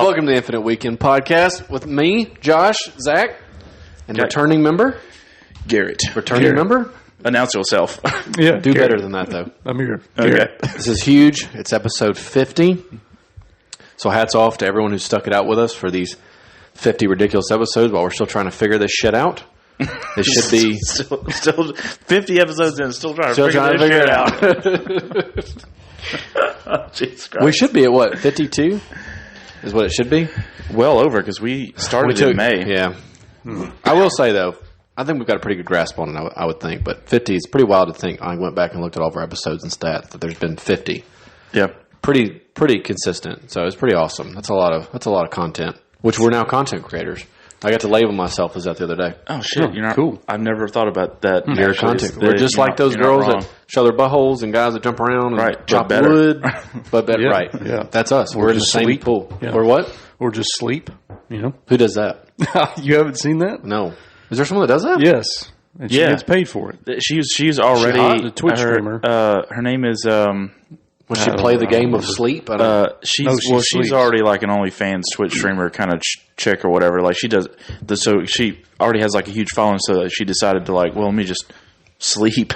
Welcome to the Infinite Weekend Podcast with me, Josh, Zach, and returning member, Garrett. member? Announce yourself. Yeah. Do better than that, though. I'm here. Okay. This is huge. It's episode 50. So hats off to everyone who stuck it out with us for these 50 ridiculous episodes while we're still trying to figure this shit out. It should be... still 50 episodes in, still trying to figure it out. Oh, Jesus Christ. We should be at what, 52? Is what it should be? Well over, because we started in May. Yeah. I will say, though, I think we've got a pretty good grasp on it, I would think. But 50 is pretty wild to think. I went back and looked at all of our episodes and stats that there's been 50. Yeah. Pretty consistent. So it's pretty awesome. That's a lot of content, which we're now content creators. I got to label myself as that the other day. Oh, shit. You're not cool. I've never thought about that. You're content. We're just like those girls that show their buttholes and guys that jump around and chop wood. But better. Yeah, Right. yeah. That's us. We're in the just same sleep. pool. Yeah. Or what? Or just sleep, Who does that? You haven't seen that? No. Is there someone that does that? Yes. And she gets paid for it. She's already... hot? The Twitch streamer. Her name is... Would she play the game of sleep? I don't she's sleeps. already like an OnlyFans Twitch streamer kind of chick or whatever. Like she does so she already has like a huge following. So that she decided to like, well, let me just sleep.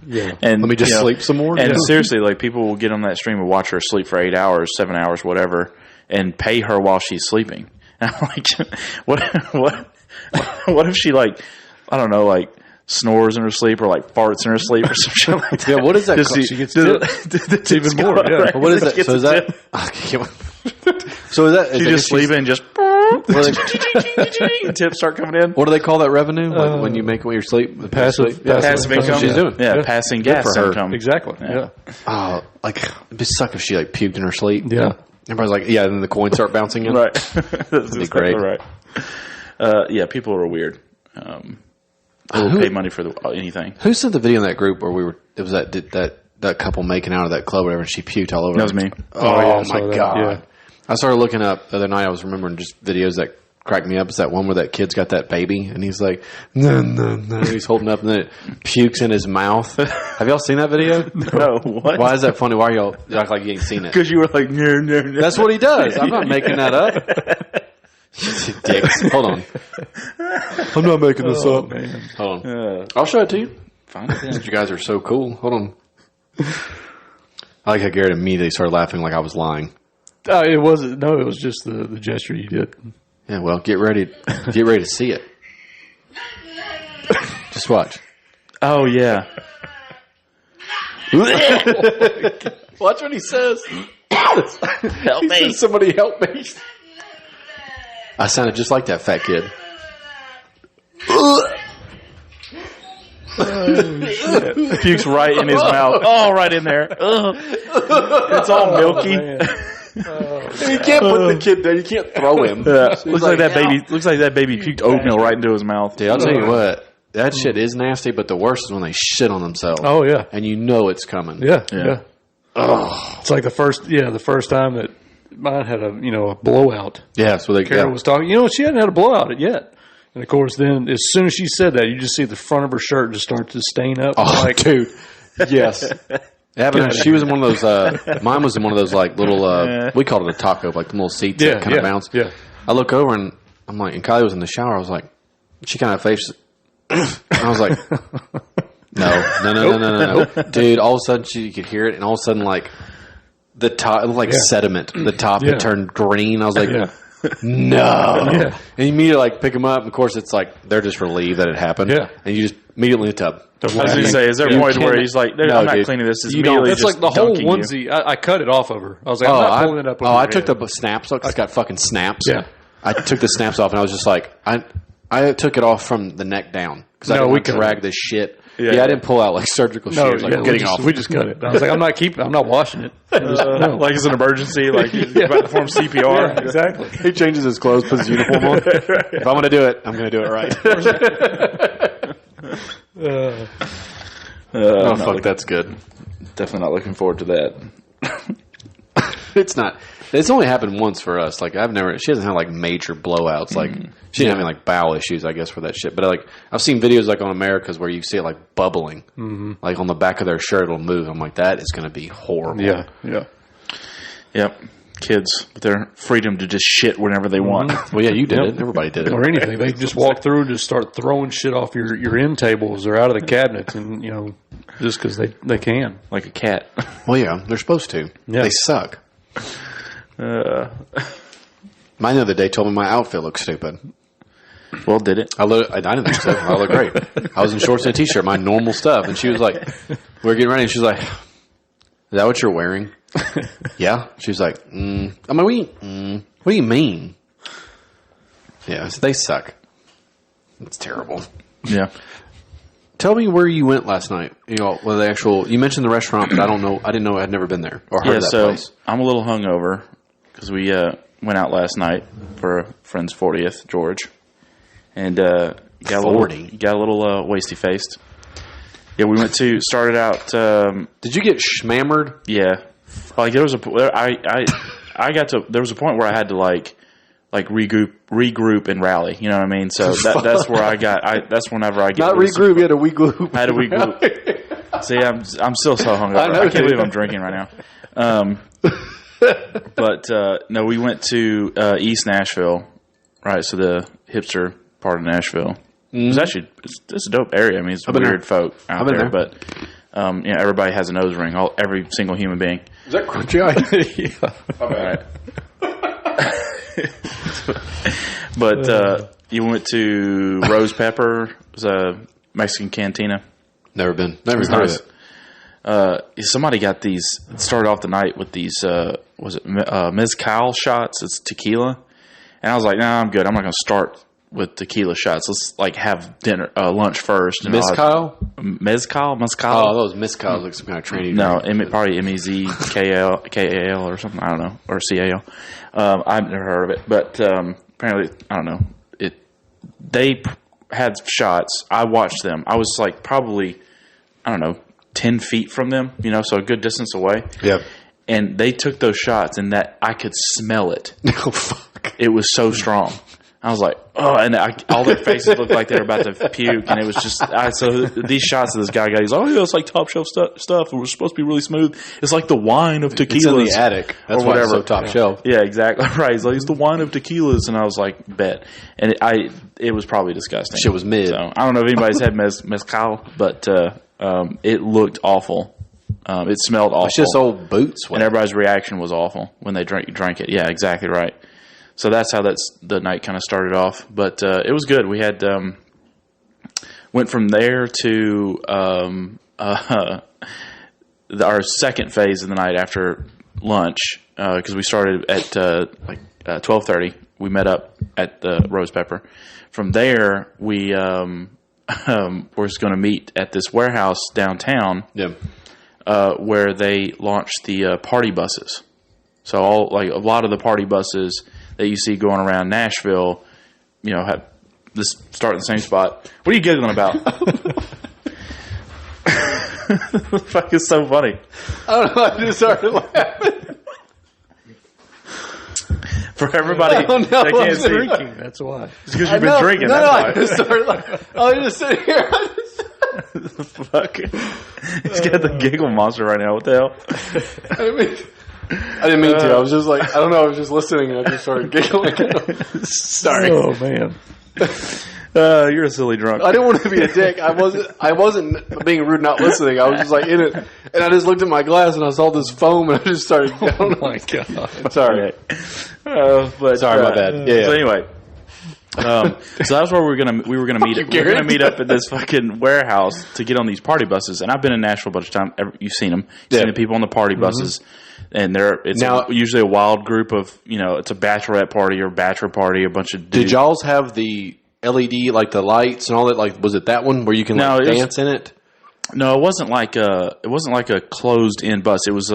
Yeah. And Let me just sleep some more. And seriously, like people will get on that stream and watch her sleep for 8 hours, 7 hours, whatever, and pay her while she's sleeping. And I'm like, what if she like, I don't know, like snores in her sleep or like farts in her sleep or some shit like that. Yeah, what is that? She gets tips even more. Yeah. Right. What is that? Gets So is a that? So is that? She's just sleeping and just tips start coming in. What do they call that revenue? Like when you make it when you're asleep? The Passive Passive That's income. what she's doing. Yeah, passing gas for her. income. Exactly. Yeah. Oh, like it'd be suck if she like puked in her sleep. Yeah. Everybody's like, yeah, and then the coins start bouncing in. Right. That'd be great. Right. Yeah, people are weird. They will pay money for anything. Who sent the video in that group where we were? It was that couple making out of that club, or whatever. And she puked all over. That was me. Oh, yeah, I my saw that. god! Yeah. I started looking up the other night. I was remembering just videos that cracked me up. It's that one where that kid's got that baby, and he's like, no. He's holding up, and then it pukes in his mouth. Have y'all seen that video? No, what? Why is that funny? Why are y'all act like you ain't seen it? Because you were like, no. That's what he does. I'm not making that up. Dicks. Hold on. I'm not making this up. Man. Hold on. I'll show it to you. Fine. You guys are so cool. Hold on. I like how Garrett immediately started laughing like I was lying. It wasn't. No, it was just the gesture you did. Yeah, well, get ready to see it. Just watch. Oh, yeah. Watch what he says. Help me. Says, somebody help me. I sounded just like that fat kid. Pukes right in his mouth. Oh, right in there. Ugh. It's all milky. You can't put the kid there. You can't throw him. Looks like that baby puked oatmeal right into his mouth. Dude, I'll tell you what. That shit is nasty, but the worst is when they shit on themselves. Oh yeah. And you know it's coming. Yeah. Oh. It's like the first time that mine had a blowout. Yeah, so they Kara was talking. She hadn't had a blowout yet. And of course, then as soon as she said that, you just see the front of her shirt just start to stain up. Oh, like, dude. Yes. She was in one of those, mine was in one of those like little, we called it a taco, like the little seats that kind of bounce. Yeah. I look over and I'm like, and Kylie was in the shower. I was like, she kind of faced, and I was like, no. Dude, all of a sudden you could hear it, and all of a sudden like the top, it looked like sediment. The top had turned green. I was like, no. Yeah. And you immediately like pick them up. Of course, it's like they're just relieved that it happened. Yeah. And you just immediately in the tub. I was going to say, is there a point where he's like, I'm not cleaning this? It's immediately It's just like the whole dunking onesie. I cut it off of her. I was like, I'm not pulling it up. I took the snaps off. It's got fucking snaps. Yeah. I took the snaps off, and I was just like, I took it off from the neck down because I didn't want to drag this shit. Yeah, I didn't pull out like surgical shears. Like, getting off. We just cut it. I was like, I'm not washing it. Like it's an emergency, like you're about to perform CPR. Yeah, exactly. He changes his clothes, puts his uniform on. If I'm going to do it, I'm going to do it right. Fuck, that's good. Definitely not looking forward to that. It's not. It's only happened once for us. Like she hasn't had like major blowouts. Like she didn't have any like bowel issues, I guess, for that shit. But like I've seen videos like on America's where you see it like bubbling, like on the back of their shirt it'll move. I'm like, that is going to be horrible. Yeah. Yep. kids with their freedom to just shit whenever they want. Well, yeah, you did it. Everybody did it. Or anything. They can just walk through and just start throwing shit off your end tables or out of the cabinets, and just because they can. Like a cat. Well, yeah, they're supposed to. Yeah. They suck. Mine the other day told me my outfit looked stupid. Well, did it? I didn't think so. I look great. I was in shorts and a t-shirt, my normal stuff, and she was like, we were getting ready, and she was like, "Is that what you're wearing?" Yeah. She was like, I'm like, what do you mean? Yeah, they suck. It's terrible. Yeah. Tell me where you went last night. You mentioned the restaurant, but I don't know. I didn't know. I'd never been there or heard of that place. I'm a little hungover because we went out last night for a friend's 40th, George. And got a little wasty faced. Yeah, we started out. Did you get schmammered? Yeah, like there was there was a point where I had to like regroup and rally. You know what I mean? So that's where I got. That's whenever I get not regroup. You had a regroup. I had a regroup. See, I'm still so hungover. I can't believe I'm drinking right now. But no, we went to East Nashville, right? So the hipster part of Nashville. It's actually it's a dope area. I mean, it's weird folk out there, but everybody has a nose ring. Every single human being. Is that crunchy eye? Right. But you went to Rose Pepper. It was a Mexican cantina. Never been. Never heard of it. Somebody got these. Started off the night with these. Was it mezcal shots? It's tequila, and I was like, "Nah, I'm good. I'm not going to start with tequila shots. Let's have lunch first." And mezcal. Oh, those mezcals like some kind of training. No, probably MEZKAL or something. I don't know, or CAL. I've never heard of it, but apparently, I don't know. They had shots. I watched them. I was like probably, I don't know, 10 feet from them. So a good distance away. Yeah. And they took those shots, and that I could smell it. Oh fuck! It was so strong. I was like, oh, and all their faces looked like they were about to puke, and it was just, so these shots that this guy got, he's like, oh yeah, it's like top shelf stuff, it was supposed to be really smooth. It's like the wine of tequilas. It's in the attic. That's why it's so top shelf. Yeah, exactly. Right. He's like, it's the wine of tequilas, and I was like, bet. And it was probably disgusting. Shit was mid. So, I don't know if anybody's had mezcal, but it looked awful. It smelled awful. It's just old boots. And everybody's reaction was awful when they drank it. Yeah, exactly right. So that's how the night kind of started off. But it was good. We had went from there to our second phase of the night after lunch because we started at 12:30. We met up at the Rose Pepper. From there, we were going to meet at this warehouse downtown. Yeah. Where they launched the party buses. So a lot of the party buses that you see going around Nashville, have this start in the same spot. What are you giggling about? The fuck is so funny? I don't know. I just started laughing. For everybody that can't see, drinking. That's why. It's because you've been drinking. I just started laughing. I was just sitting here. Fuck. He's got the giggle monster right now. What the hell? I didn't mean to. I was just like, I don't know. I was just listening and I just started giggling. Sorry. Oh man. You're a silly drunk. I didn't want to be a dick. I wasn't being rude, not listening. I was just like in it, and I just looked at my glass and I saw this foam, and I just started. Oh my god! Sorry. But sorry, my bad. Yeah. So anyway, so that's where we were gonna meet. We're gonna meet up at this fucking warehouse to get on these party buses. And I've been in Nashville a bunch of times. You've seen them. You've seen the people on the party buses. And it's usually a wild group of, it's a bachelorette party or bachelor party, a bunch of dudes. Did y'all's have the LED, like the lights and all that? Like, was it that one where you can dance in it? No, it wasn't like a closed in bus. It was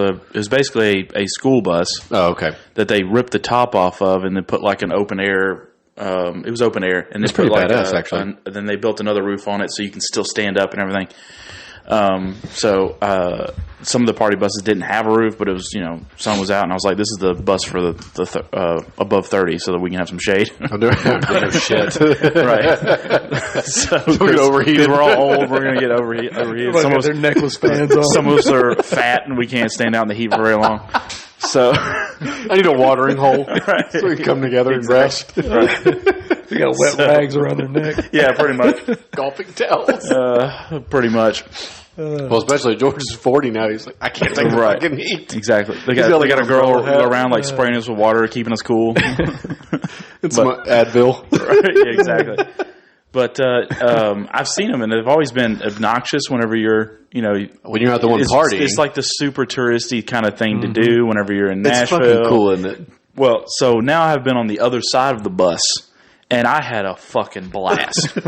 basically a school bus. Oh, okay. That they ripped the top off of and then put like an open air. It was open air, and it's pretty badass actually. Then they built another roof on it so you can still stand up and everything. So some of the party buses didn't have a roof, but it was, sun was out, and I was like, this is the bus for the above 30 so that we can have some shade. No shit. Right. So we get overheated. We're all old. We're going to get overheated. Some of their necklace fans on. Some of us are fat, and we can't stand out in the heat for very long. So I need a watering hole so we can come together and rest. They got wet rags around their neck. yeah, pretty much. Golfing towels. Pretty much. Well, especially George is 40 now. He's like, I can't take the Right. fucking heat. Exactly. They got got like a a girl umbrella hat. around like spraying us with water, keeping us cool. It's my Advil. Right, yeah, exactly. But I've seen them, and they've always been obnoxious whenever you're, When you're out the one party. It's like the super touristy kind of thing to do whenever you're in It's Nashville. fucking cool, isn't it? Well, so now I've been on the other side of the bus, and I had a fucking blast.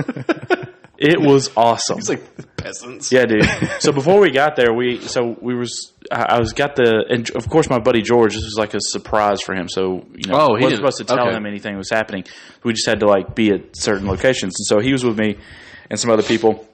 It was awesome. It's like the peasants. Yeah, dude. So before we got there, and of course my buddy George, this was like a surprise for him. So, he wasn't didn't- supposed to tell okay. him anything was happening. We just had to like be at certain locations. And so he was with me and some other people.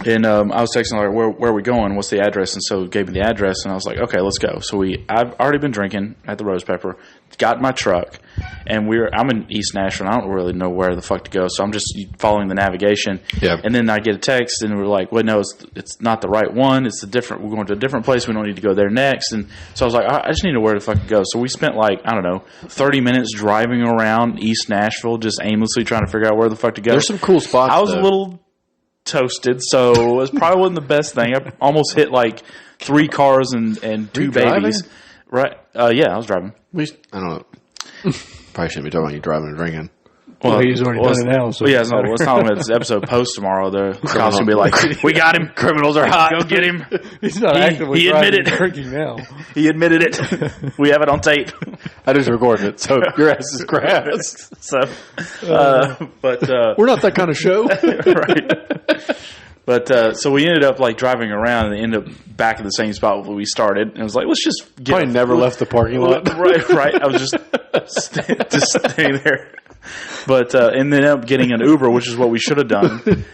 And I was texting like, where are we going? What's the address? And so he gave me the address, and I was like, okay, let's go. So I've already been drinking at the Rose Pepper, got in my truck, and I'm in East Nashville. I don't really know where the fuck to go, so I'm just following the navigation. Yeah. And then I get a text, and we're like, well, no, it's not the right one. We're going to a different place. We don't need to go there next. And so I was like, I just need to know where the fuck to go. So we spent 30 minutes driving around East Nashville, just aimlessly trying to figure out where the fuck to go. There's some cool spots. I was though. a little toasted, so it probably wasn't the best thing. I almost hit like 3 cars and 2 babies. Right? Yeah, I was driving. I don't know. Probably shouldn't be talking about you driving and drinking. Well, he's already done it now. So Well, yeah, no, let's not let this episode post tomorrow. The cops will be like, "We got him. Criminals are hot. Go get him." he's not actively he driving admitted and drinking now. He admitted it. We have it on tape. I just recorded it, so your ass is grass. So, but We're not that kind of show. right. But so we ended up like driving around and ended up back at the same spot where we started. And it was like, let's just get Probably never left the parking lot. right. I was just staying there. But and then ended up getting an Uber, which is what we should have done,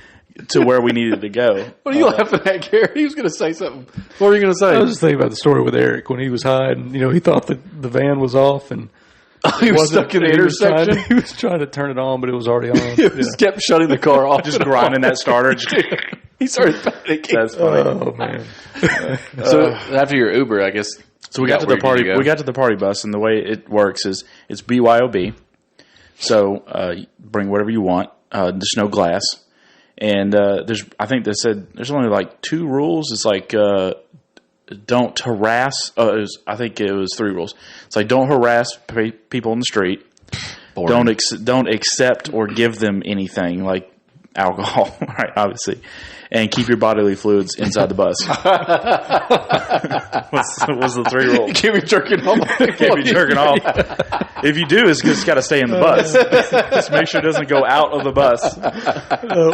to where we needed to go. What are you laughing at, Gary? He was going to say something. What were you going to say? I was just thinking about the story with Eric when he was hiding. He thought that the van was off and he was stuck in the intersection. He was trying to turn it on, but it was already on. He just kept shutting the car off. Just grinding that starter. He started panicking. That's funny. Oh man! So after your Uber, I guess. So we got to the party. We got to the party bus, and the way it works is it's BYOB. So bring whatever you want. There's no glass, and I think they said there's only like 2 rules. It's like don't harass. I think it was 3 rules. It's like don't harass people in the street. Boring. Don't accept or give them anything like alcohol, right? Obviously, and keep your bodily fluids inside the bus. What's the 3 rules? Can't be jerking off. Can't be jerking off. If you do, it's got to stay in the bus. Just make sure it doesn't go out of the bus.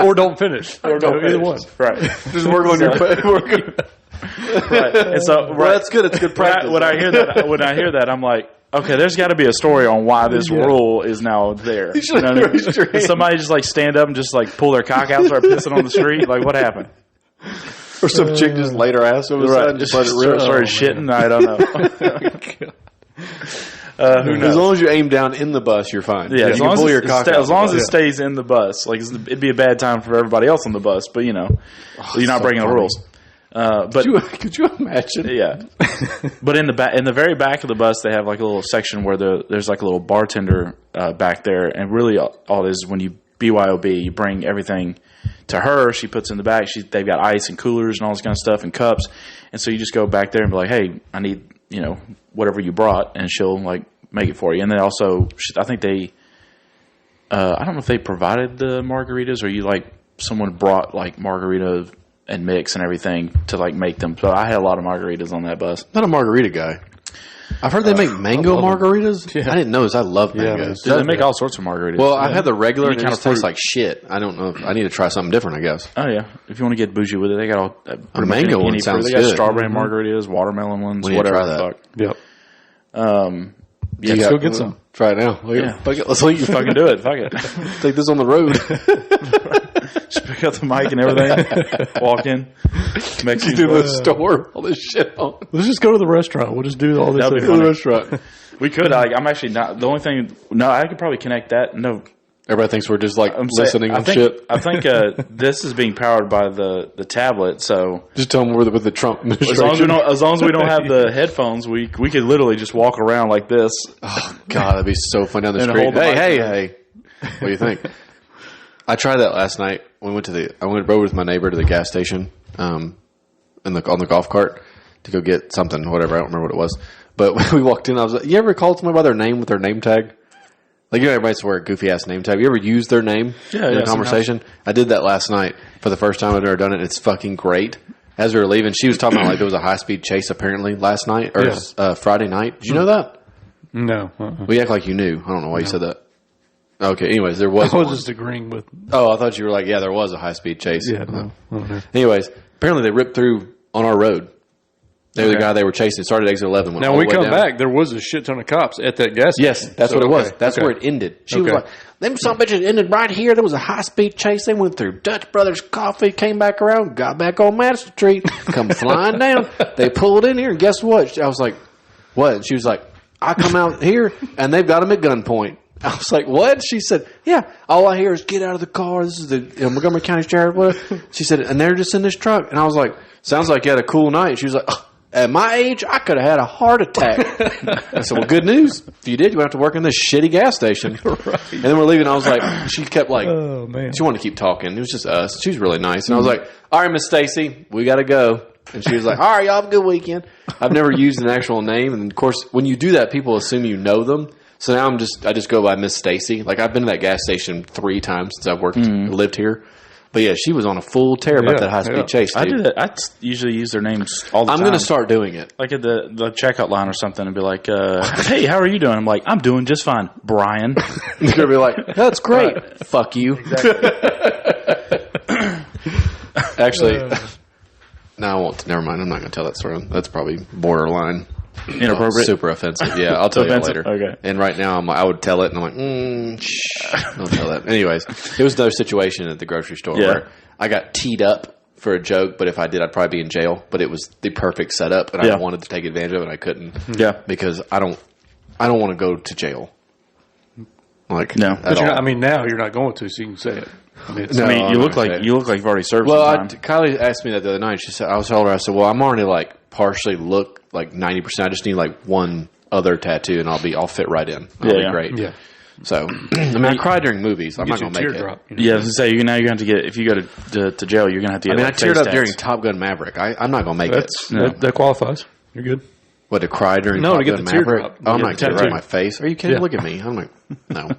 Or don't finish. Or don't either finish. one. Right. Just work on your work. Right. And so, Well, that's good. It's good practice. When I hear that, I'm like, okay, there's got to be a story on why this rule is now there. You should have raised your hand. Somebody just like stand up and just like pull their cock out, and start pissing on the street. Like, what happened? Or some chick just laid her ass over the side and just let it rip. Started shitting. I don't know. Who knows? As long as you aim down in the bus, you're fine. Yeah, you as can long pull as, your cock out as long as the it bus. stays in the bus. Like it'd be a bad time for everybody else on the bus, but you're not so breaking the funny. rules. But Could you imagine? yeah, but in the very back of the bus, they have like a little section where there's like a little bartender back there, and really all it is when you BYOB, you bring everything to her. She puts in the back. They've got ice and coolers and all this kind of stuff and cups, and so you just go back there and be like, hey, I need whatever you brought, and she'll like make it for you. And then also, I think they, I don't know if they provided the margaritas or someone brought like margarita and mix and everything to like make them. So I had a lot of margaritas on that bus. Not a margarita guy. I've heard they make mango margaritas. Yeah. I didn't know this. I love mangoes. They make all sorts of margaritas. Well, I've had the regular and it kind just of tastes like shit. I don't know. I need to try something different, I guess. Oh yeah, if you want to get bougie with it, they got all A mango one sounds They got good. strawberry margaritas, watermelon ones, We need to whatever. try the that. fuck. Yep. Yeah, Let's go get some. Try it now. Fuck it. Let's leave. fucking do it. Fuck it. Take this on the road. Just pick up the mic and everything. Walk in. You do the store. All this shit on. Let's just go to the restaurant. We'll just do all this. That'd be To the funny. restaurant. We could. I'm actually not. The only thing. No, I could probably connect that. No, Everybody thinks we're just like listening and shit. I think this is being powered by the tablet. So just tell them we're with the Trump administration. As long as we don't have the headphones, we could literally just walk around like this. Oh God, that'd be so fun down the street. Hey! What do you think? I tried that last night. I went over with my neighbor to the gas station, on the golf cart to go get something, whatever. I don't remember what it was. But when we walked in, I was like, "You ever called somebody by their name with their name tag?" Like, you know, everybody wear a goofy ass name tag. You ever use their name in a conversation? Sometimes. I did that last night for the first time I've ever done it. It's fucking great. As we were leaving, she was talking about like there was a high speed chase apparently last night or Friday night. Did you know that? No. Well, you act like you knew. I don't know why you said that. Okay. Anyways, there was. I was just agreeing with. Oh, I thought you were like, yeah, there was a high speed chase. Yeah. No. Anyways, apparently they ripped through on our road. They were the guy they were chasing. Started at exit 11. Now, when we come back, there was a shit ton of cops at that gas station. Yes, that's what it was. That's where it ended. She was like, them some bitches ended right here. There was a high-speed chase. They went through Dutch Brothers Coffee, came back around, got back on Madison Street, come flying down. They pulled in here, and guess what? I was like, what? And she was like, I come out here, and they've got them at gunpoint. I was like, what? She said, yeah, all I hear is get out of the car. This is the Montgomery County Sheriff. Whatever. She said, and they're just in this truck. And I was like, sounds like you had a cool night. She was like, at my age, I could have had a heart attack. I said, well, good news. If you did, you won't have to work in this shitty gas station. Right. And then we're leaving. I was like, she kept like, oh, man. She wanted to keep talking. It was just us. She was really nice. And I was like, all right, Miss Stacy, we got to go. And she was like, all right, y'all have a good weekend. I've never used an actual name. And of course, when you do that, people assume you know them. So now I just go by Miss Stacy. Like, I've been to that gas station 3 times since I've lived here. But yeah, she was on a full tear about that high-speed chase, dude. I do that. I usually use their names all the time. I'm going to start doing it. Like at the checkout line or something and be like, hey, how are you doing? I'm like, I'm doing just fine, Brian. You're going to be like, that's great. Right. Fuck you. Exactly. Actually, no, I won't. Never mind. I'm not going to tell that story. That's probably borderline. Inappropriate? Super offensive. Yeah, I'll tell you later. Okay. And right now, I would tell it, and I'm like, shh, don't tell that. Anyways, it was no situation at the grocery store where I got teed up for a joke, but if I did, I'd probably be in jail. But it was the perfect setup, and I wanted to take advantage of it, and I couldn't. Yeah. Because I don't want to go to jail. Like, no. But now you're not going to, so you can say it. You look like you've already served. Well, Kylie asked me that the other night. She said, I told her, well, I'm already like partially look like 90%. I just need like one other tattoo, and I'll fit right in. That'll be great. Yeah. So, I cry during movies. I'm not going to make it. Drop, Yeah, I was going to say, now you're going to have to get, if you go to jail, you're going to have to get I teared up during Top Gun Maverick. I'm not going to make it. That qualifies. You're good. What, to cry during Top Gun Maverick? Oh, I'm not getting it right in my face. Are you kidding? Look at me. I'm like, no.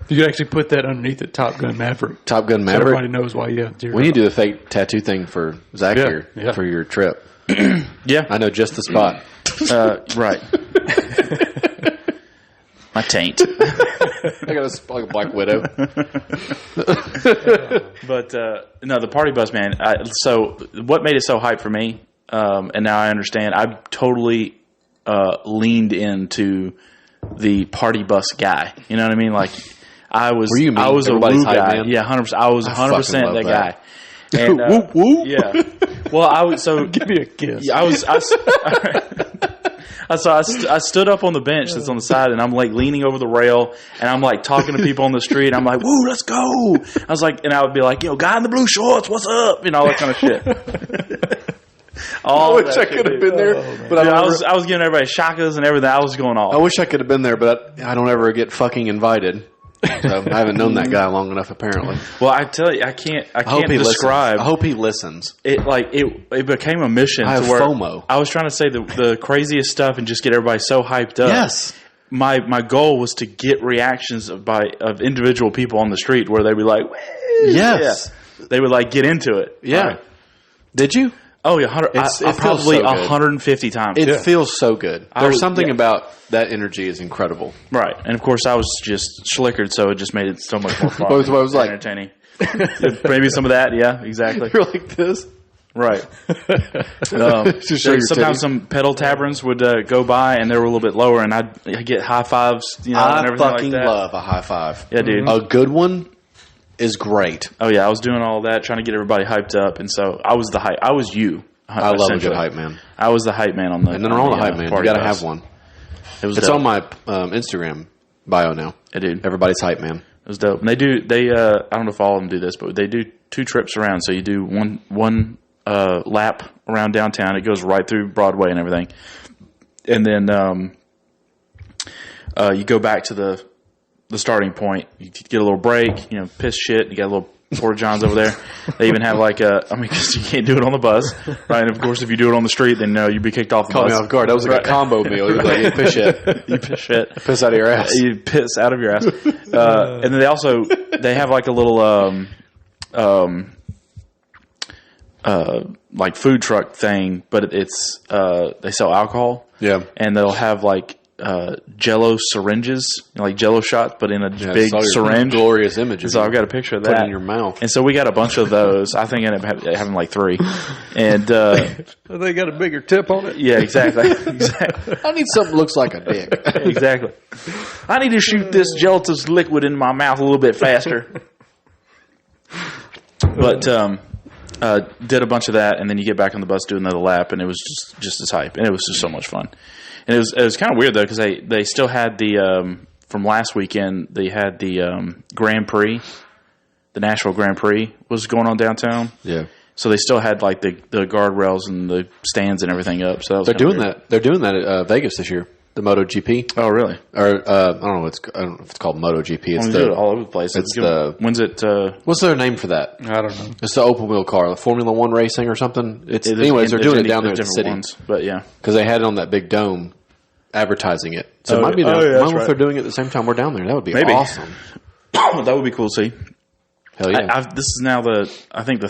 You could actually put that underneath it, Top Gun Maverick. Top Gun Maverick? So everybody knows why you have tear We need to do the fake tattoo thing for Zach here for your trip. Yeah. I know just the spot. Right. My taint. I got like a Black Widow. But, no, the party bus, man. So what made it so hype for me, and now I understand, I totally leaned into the party bus guy. You know what I mean? Like, I was a woo guy. Man? Yeah, 100%. I was 100% that guy. And, whoop, whoop. Yeah. Well, I was so. Give me a kiss. Yeah, I stood up on the bench that's on the side, and I'm like leaning over the rail, and I'm like talking to people on the street. I'm like, "Woo, let's go!" I was like, and I would be like, guy in the blue shorts, what's up? And all that kind of shit. I wish I could have been there, but I was giving everybody shakas and everything. I was going off. I wish I could have been there, but I don't ever get fucking invited. So I haven't known that guy long enough, apparently. Well, I tell you, I can't describe. I hope he listens. It became a mission. I have to where FOMO. I was trying to say the craziest stuff and just get everybody so hyped up. Yes. My goal was to get reactions of individual people on the street where they'd be like, yes. Yeah. They would like get into it. Yeah. Right. Did you? Oh yeah, probably 150 times. It feels so good. There's something about that energy is incredible. Right, and of course I was just schlickered, so it just made it so much more fun. I was like entertaining. Maybe some of that, yeah, exactly. You're like this, right? Sometimes some pedal taverns would go by, and they were a little bit lower, and I'd get high fives, and everything fucking like that. Love a high five. Yeah, dude, a good one is great. Oh yeah, I was doing all that, trying to get everybody hyped up, and so I was the hype. I was you. I love a good hype man. I was the hype man on the. And then on the hype man, you got to have one. It's on my Instagram bio now. Dude, everybody's hype man. It was dope. And they I don't know if all of them do this, but they do 2 trips around. So you do one lap around downtown. It goes right through Broadway and everything. And then you go back to the starting point. You get a little break, piss shit. You got a little Porta Johns over there. They even have because you can't do it on the bus, right? And of course, if you do it on the street, then you'd be kicked off the bus. Caught me off guard. That was like a combo meal. You're like, you piss shit. You piss shit. Piss out of your ass. You piss out of your ass. And then they have like a little like food truck thing, but it's they sell alcohol. Yeah. And they'll have like Jello syringes, like Jello shots, but in a big syringe. Glorious images. So I've got a picture of that. Put it in your mouth. And so we got a bunch of those. I think I ended up having like 3. And they got a bigger tip on it. yeah, exactly. Exactly. I need something that looks like a dick. Exactly. I need to shoot this gelatinous liquid in my mouth a little bit faster. But did a bunch of that, and then you get back on the bus, do another lap, and it was just as hype, and it was just so much fun. And it was kind of weird though, because they still had the from last weekend, they had the Grand Prix, the Nashville Grand Prix was going on downtown. Yeah. So they still had like the guardrails and the stands and everything up. So that was They're doing that. They're doing that at Vegas this year. The MotoGP. Oh, really? Or I don't know. I don't know if it's called MotoGP. It's do it all over the place. When's it? What's their name for that? I don't know. It's the open wheel car, the Formula One racing or something. Anyways, they're doing it down there in the city. But yeah, because they had it on that big dome, advertising it. So it might be. I don't know if they're doing it at the same time we're down there. That would be awesome. That would be cool to see. Hell yeah! This is now I think the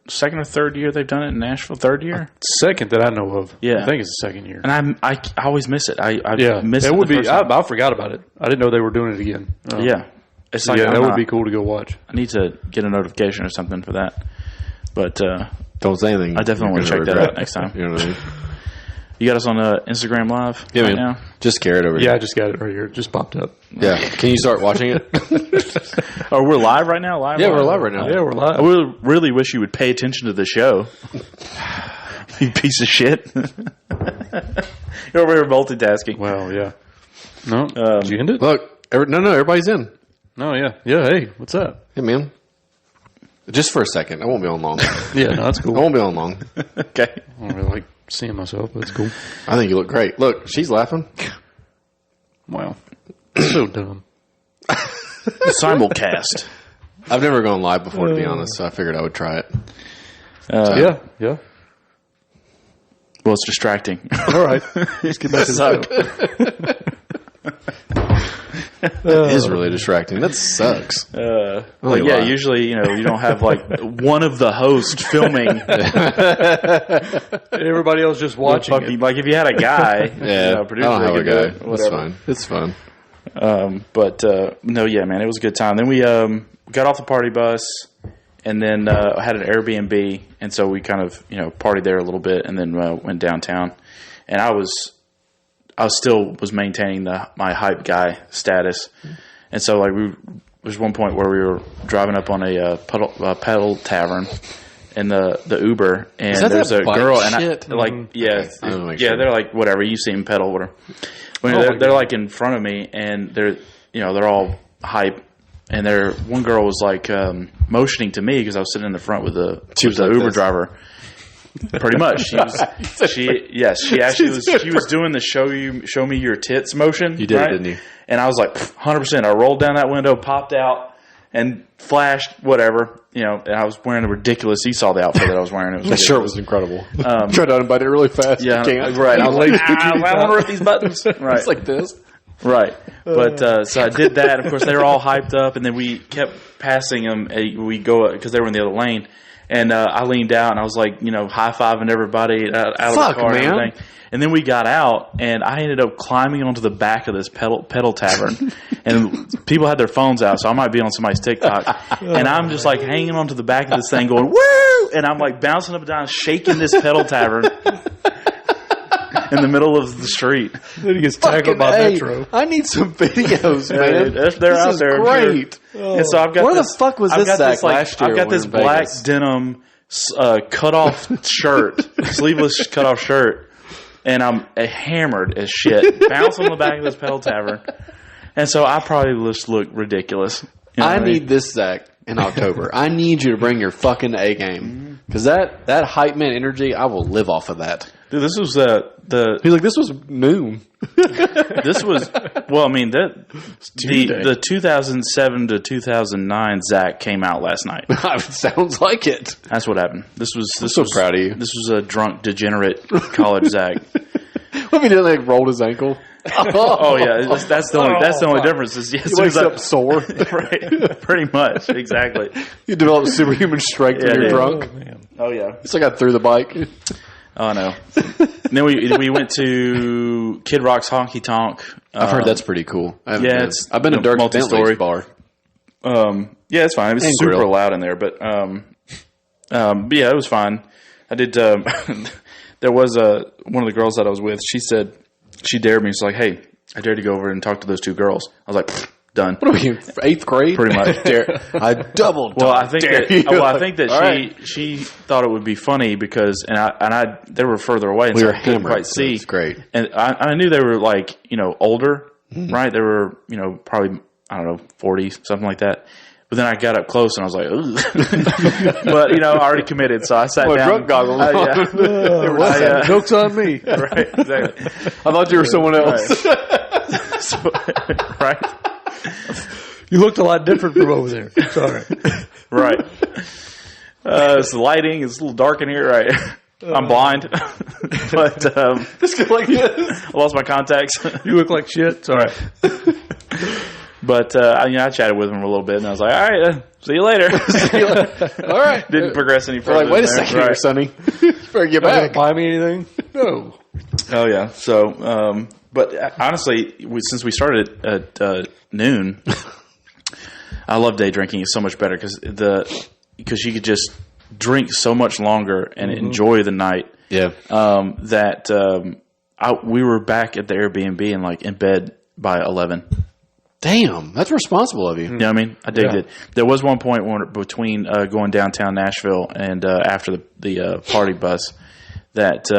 second or third year they've done it in Nashville. Third year, second that I know of. Yeah, I think it's the second year. And I always miss it. I miss it. It would be. I forgot about it. I didn't know they were doing it again. Yeah, it's like that would be cool to go watch. I need to get a notification or something for that. But don't say anything. I definitely want to check that out next time. You know what I mean? You got us on Instagram Live right now? Just carry it over. Yeah, I just got it right here. It just popped up. Yeah. Can you start watching it? Oh, we're live right now? Yeah, we're live right now. Yeah, we're live. I really wish you would pay attention to the show. You piece of shit. You're over here multitasking. Well, yeah. No, did you end it? Look, no, everybody's in. No, yeah. Yeah, hey, what's up? Hey, man. Just for a second. I won't be on long. Yeah, no, that's cool. I won't be on long. Okay. I don't really like seeing myself, but it's cool. I think you look great. Look, she's laughing. Wow. So dumb. Simulcast. I've never gone live before, to be honest, so I figured I would try it. Yeah. Well, it's distracting. All right. Let's get back to the It is really distracting. That sucks. Usually, you don't have like one of the hosts filming. Everybody else just watching it. Like if you had a guy, producer, I don't have a guy. That's fine. It's fun. No, yeah, man, it was a good time. Then we got off the party bus and then had an Airbnb, and so we kind of partied there a little bit, and then went downtown. And I still was maintaining my hype guy status, and so like there was one point where we were driving up on a pedal tavern in the Uber, and there's a girl, and they're like whatever, you see them pedal whatever. They're like in front of me, and they're all hype, and one girl was like motioning to me because I was sitting in the front with the Uber driver. Pretty much, she was doing the show me your tits motion. You did, right? Didn't you? And I was like 100%. I rolled down that window, popped out, and flashed whatever. And I was wearing a ridiculous. You saw the outfit that I was wearing. That shirt was incredible. Tried to unbutton it really fast. Yeah, right. I was like, I want to rip these buttons. Right, it's like this. Right, but so I did that. Of course, they were all hyped up, and then we kept passing them. We go because they were in the other lane. And I leaned out and I was like, high-fiving everybody out of the car and everything. And then we got out, and I ended up climbing onto the back of this pedal tavern. And people had their phones out, so I might be on somebody's TikTok. And I'm just like hanging onto the back of this thing going, woo! And I'm like bouncing up and down, shaking this pedal tavern in the middle of the street. Then he gets tackled by Metro. I need some videos, man. They're out there. Great. And so I've got where the fuck was this Zach last year? I've got this black denim cut-off shirt, sleeveless cut-off shirt, and I'm hammered as shit, bouncing on the back of this pedal tavern. And so I probably just look ridiculous. You know I what mean? need this, Zach, in October. I need you to bring your fucking A game. Because that hype man energy, I will live off of that. Dude, this was the He's like, this was noon. this was well. I mean the 2007 to 2009 Zach came out last night. Sounds like it. That's what happened. This was proud of you. This was a drunk degenerate college Zach. What if he like rolled his ankle? Oh yeah, that's the only difference. Is He wakes up sore. right, pretty much exactly. You develop superhuman strength when you're drunk. Oh yeah. It's like I threw the bike. Oh no. And then we went to Kid Rock's Honky Tonk. I've heard that's pretty cool. I've been to Dirk multi-story Bentley's bar. Yeah, it's fine. It was And super grill. loud in there, but yeah, it was fine. I did. There was one of the girls that I was with. She said she dared me. She's like, "Hey, I dare you to go over and talk to those two girls." I was like, "Done." What are we in 8th grade? Pretty much. I doubled. Well, I think that All right. she thought it would be funny because I they were further away, and We so were I couldn't hammered, quite so see. it's great. And I knew they were like older, right? They were probably I don't know 40 something like that. But then I got up close and I was like, ugh. But I already committed, so I sat down. Drunk goggles. What's that? Joke's on me. Right, exactly. I thought you were someone else. So, right. You looked a lot different from over there. Sorry. Right. It's the lighting. It's a little dark in here. Right. I'm blind. But Just go like this. I lost my contacts. You look like shit. Sorry. But I chatted with him a little bit, and I was like, all right, see you later. All right. Didn't progress any We're further. like, wait a there. second Right. here, Sonny. You better get back. Buy me anything? No. Oh, yeah. So, but honestly, since we started at noon, I love day drinking. It's so much better because you could just drink so much longer and enjoy the night. Yeah. We were back at the Airbnb and like in bed by 11. Damn, that's responsible of you. You know what I mean? I digged it. There was one point between going downtown Nashville and after the party bus that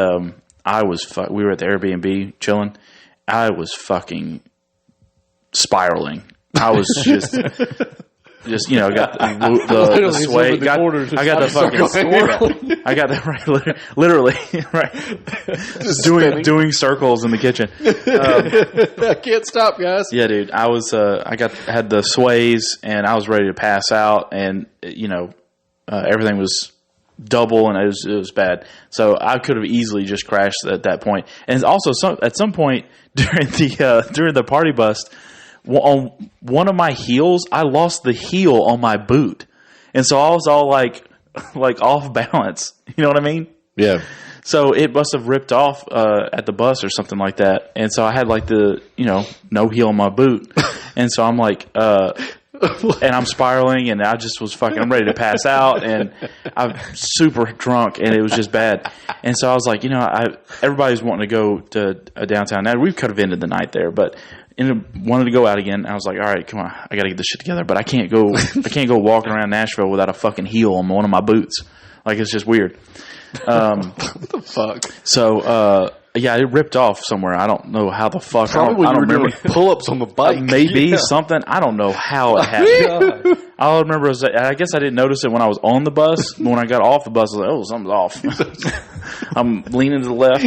I was we were at the Airbnb chilling. I was fucking spiraling. I was just got the sway. I got the fucking swirl. I got that right, literally right. Doing circles in the kitchen. I can't stop, guys. Yeah, dude. I was had the sways and I was ready to pass out, and everything was double and it was bad. So I could have easily just crashed at that point. And also at some point during the party bust, on one of my heels, I lost the heel on my boot, and so I was all like off balance. You know what I mean? Yeah. So it must have ripped off at the bus or something like that. And so I had like the, no heel on my boot. And so I'm like, and I'm spiraling and I just was I'm ready to pass out and I'm super drunk and it was just bad. And so I was like, everybody's wanting to go to downtown. Now we could have ended the night there, but wanted to go out again. I was like, all right, come on, I got to get this shit together. But I can't go walking around Nashville without a fucking heel on one of my boots. Like, it's just weird. What the fuck? So, it ripped off somewhere. I don't know how the fuck. Probably I don't remember. doing pull-ups on the bike. Maybe something. I don't know how it happened. All I remember is that I guess I didn't notice it when I was on the bus. But when I got off the bus, I was like, oh, something's off. I'm leaning to the left.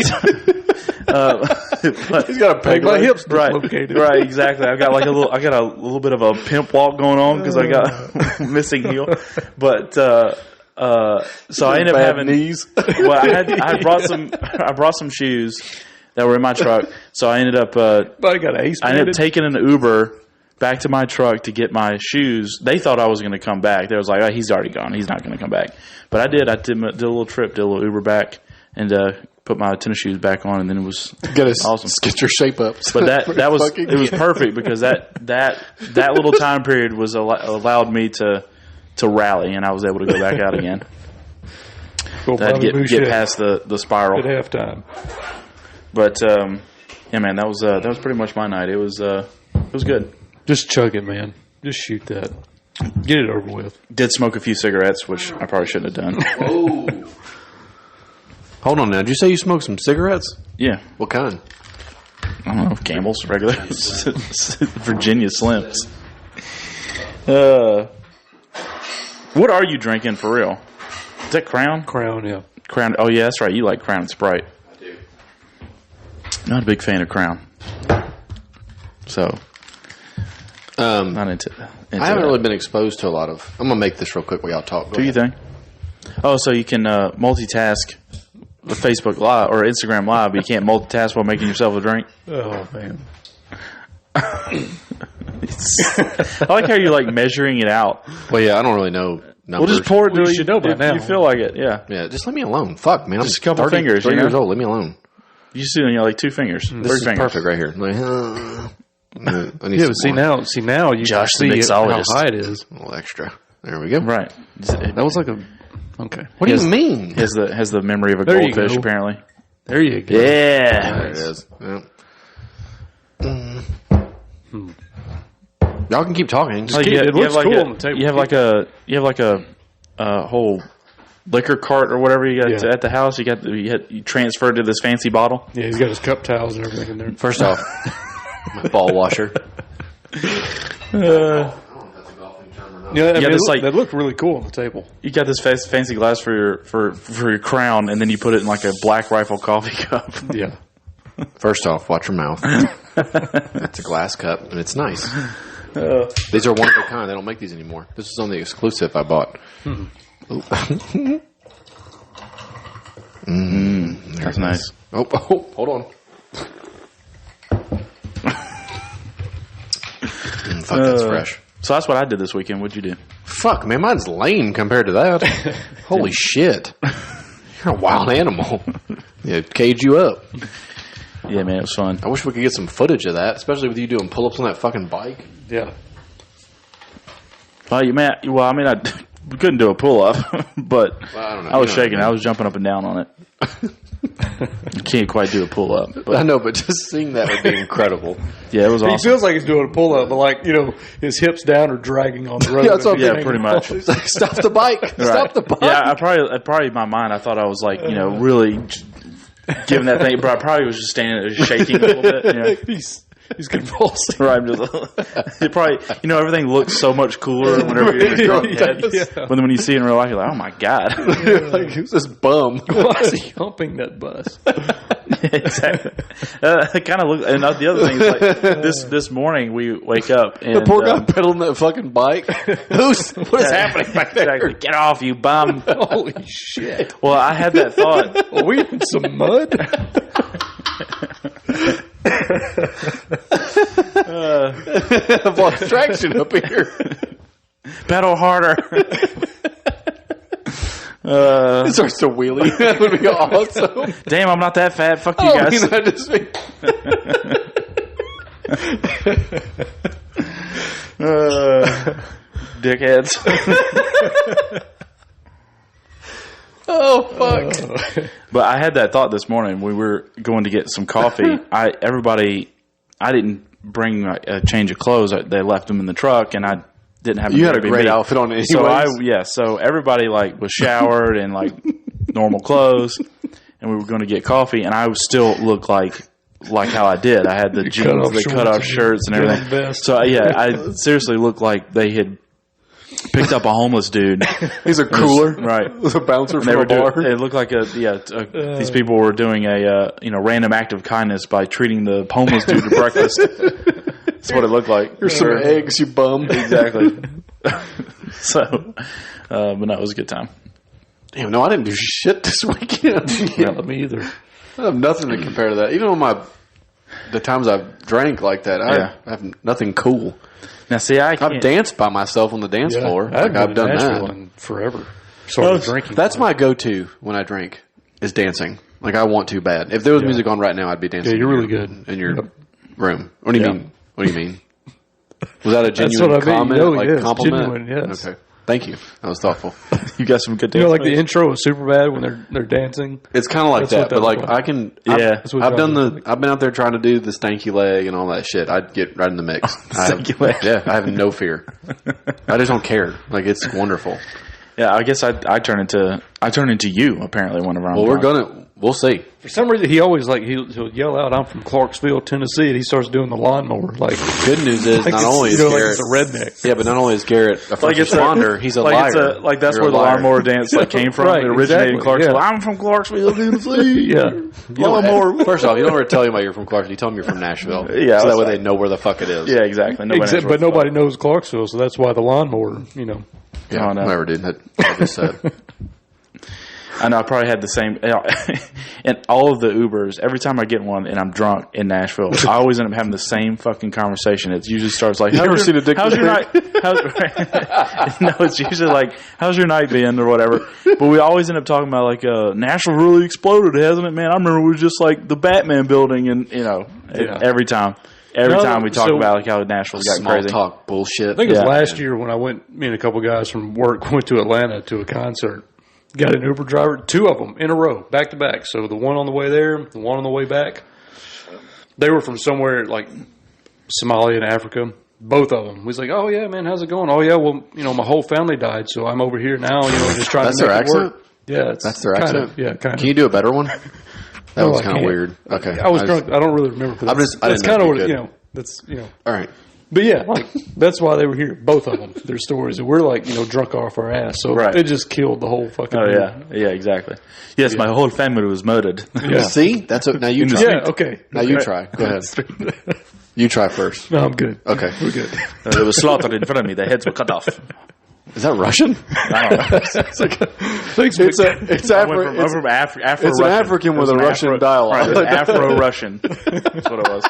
He's got a peg My leg. hips Right, dislocated. right, exactly. I got a little bit of a pimp walk going on because I got missing heel. But so I ended up Bad having knees. Well, I brought some shoes that were in my truck. So I ended up But I got ace. I ended up taking an Uber back to my truck to get my shoes. They thought I was going to come back. They was like, oh, he's already gone. He's not going to come back. But I did. I did a little trip, did a little Uber back, and put my tennis shoes back on, and then it was awesome. Get your shape up. But that was it was perfect because that little time period was allowed me to rally, and I was able to go back out again. I had to get past the spiral at halftime. But yeah, man, that was pretty much my night. It was good. Just chug it, man. Just shoot that. Get it over with. Did smoke a few cigarettes, which I probably shouldn't have done. Oh. Hold on now. Did you say you smoked some cigarettes? Yeah. What kind? I don't know. Campbell's, regular Virginia Slims. What are you drinking for real? Is that Crown? Crown, yeah. Crown. Oh yeah, that's right. You like Crown and Sprite. I do. Not a big fan of Crown. So, not into I haven't really been exposed to a lot of. I'm gonna make this real quick while y'all talk. Do you think? Oh, so you can multitask with Facebook Live or Instagram Live, but you can't multitask while making yourself a drink? Oh, man. I like how you're like measuring it out. Well, yeah, I don't really know numbers. We'll just pour it. Well, you should know by now. You feel like it, yeah. Yeah, just leave me alone. Fuck, man. Just a I'm couple fingers, 3 you know? years old. Leave me alone. You see, you know, like 2 fingers, 3 This is fingers. perfect right here. Like, I need Yeah, some but see more. now you Josh can the see how mixologist. high it is. A little extra. There we go. Right. That was like a okay. What do you mean? Has the memory of a There you goldfish go. apparently. There you go. Yeah. There it is. Yeah. Y'all can keep talking. Just Like, It you looks have like cool a, on the table. You have like a whole liquor cart or whatever you got Yeah. at the house. You transferred to this fancy bottle. Yeah, he's got his cup towels and everything in there. First off, my ball washer. Yeah, I mean, this, like- that looked really cool on the table. You got this fancy glass for your Crown, and then you put it in like a Black Rifle coffee cup. Yeah. First off, watch your mouth. It's a glass cup, and it's nice. These are one of a kind. They don't make these anymore. This is on the exclusive I bought. That's nice. Oh, hold on. Fuck, that's fresh. So that's what I did this weekend. What'd you do? Fuck, man, mine's lame compared to that. Holy shit. You're a wild animal. Yeah, cage you up. Yeah, man, it was fun. I wish we could get some footage of that, especially with you doing pull-ups on that fucking bike. Yeah. Well, I mean, we couldn't do a pull up, but Well, I don't know. I was You know what shaking. I mean. I was jumping up and down on it. You can't quite do a pull up, I but know, but just seeing that would be incredible. yeah, it was He awesome. feels like he's doing a pull up, but like, his hips down are dragging on the road. Yeah, that's what I'm Yeah, thinking. pretty much. He's like, stop the bike. Right. Stop the bike. Yeah, I probably in my mind I thought I was like really giving that thing, but I probably was just standing there shaking a little bit. You know? He's convulsing. Right, I'm just it probably everything looks so much cooler whenever you're in your drunk head. Yeah. But then when you see it in real life, you're like, oh my god. Like, who's this bum? Why is he humping that bus? Exactly. It kind of looks. And the other thing is like this morning we wake up and The poor guy pedaling that fucking bike. What is happening back there? Exactly. Get off, you bum. Holy shit. Well, I had that thought. Are we in some mud? I've lost traction up here. Pedal harder. It starts to wheelie. That would be awesome. Damn, I'm not that fat. Fuck you Oh, guys. I just Dickheads. oh, fuck. But I had that thought this morning. We were going to get some coffee. I didn't bring a change of clothes. They left them in the truck, and I didn't have. You had a Airbnb. great outfit on anyways. So everybody like was showered and like normal clothes, and we were going to get coffee, and I still looked like how I did. I had the jeans, the cut off shirts, and everything. vest. So yeah, I seriously looked like they had picked up a homeless dude. He's a cooler. Right. With a bouncer And they from were a bar. doing. It looked like these people were doing a random act of kindness by treating the homeless dude to breakfast. That's what it looked like. Here's some eggs, you bum. Exactly. So, but no, it was a good time. Damn, no, I didn't do shit this weekend. Yeah, me either. I have nothing to compare to that. Even on the times I've drank like that, Yeah. I have nothing cool. Now, see, I've danced by myself on the dance floor. I haven't I've been done in Nashville that. in forever. Started drinking. That's my go-to when I drink is dancing. Like I want to bad. If there was music on right now, I'd be dancing. Yeah, you're really good. in your room. What do you Yeah. mean? What do you mean? Was that a That's genuine what I mean. comment? No, like yes, compliment? genuine, yes. Okay. Thank you. That was thoughtful. You got some good You dance. know, like the intro of Superbad when they're dancing. It's kind of like That's what that, that but like looked like. I can. Yeah. That's what I've it done sounds like. I've been out there trying to do the stanky leg and all that shit. I'd get right in the mix. Stanky leg. Yeah, I have no fear. I just don't care. Like it's wonderful. Yeah, I guess I turn into you apparently whenever I'm Well, drunk. We'll see. For some reason, he always he'll yell out, "I'm from Clarksville, Tennessee," and he starts doing the lawnmower. Like, good news is not only is Garrett a redneck. Yeah, but not only is Garrett a first responder, he's a liar. That's where the lawnmower dance came from. Right, it originated in Clarksville. Yeah. I'm from Clarksville, Tennessee. Yeah. First off, you don't ever tell anybody you're from Clarksville. You tell them you're from Nashville. Yeah, so that way they know where the fuck it is. Yeah, exactly. But nobody knows Clarksville, so that's why the lawnmower. Yeah, whatever, dude. I just said. I know. I probably had the same. And all of the Ubers, every time I get one and I'm drunk in Nashville, I always end up having the same fucking conversation. It usually starts like, how's your night? No, it's usually like, how's your night been or whatever. But we always end up talking about like, Nashville really exploded, hasn't it, man? I remember we were just like the Batman building and, every time. Every time we talk about like how Nashville's got small crazy. talk bullshit. I think it was last year when me and a couple guys from work went to Atlanta to a concert. Got an Uber driver, 2 of them in a row, back to back. So the one on the way there, the one on the way back. They were from somewhere like Somalia and Africa. Both of them. We was like, "Oh yeah, man, how's it going?" "Oh yeah, well, my whole family died, so I'm over here now, just trying to make it work." Yeah, that's their accent. Kind of. Can you do a better one? That was kind of weird. Okay, I was drunk. I don't really remember. That's kind of what That's All right. But yeah, that's why they were here. Both of them, their stories. And we're drunk off our ass. So it just killed the whole fucking. Oh yeah, exactly. Yes, my whole family was murdered. Yeah. See, now you try. Yeah, okay. Now you try. Go ahead. You try first. No, I'm good. Okay, we're good. They were slaughtered in front of me. Their heads were cut off. Is that Russian? I don't know. It's an African with a Russian dialogue. Right, Afro-Russian. That's what it was.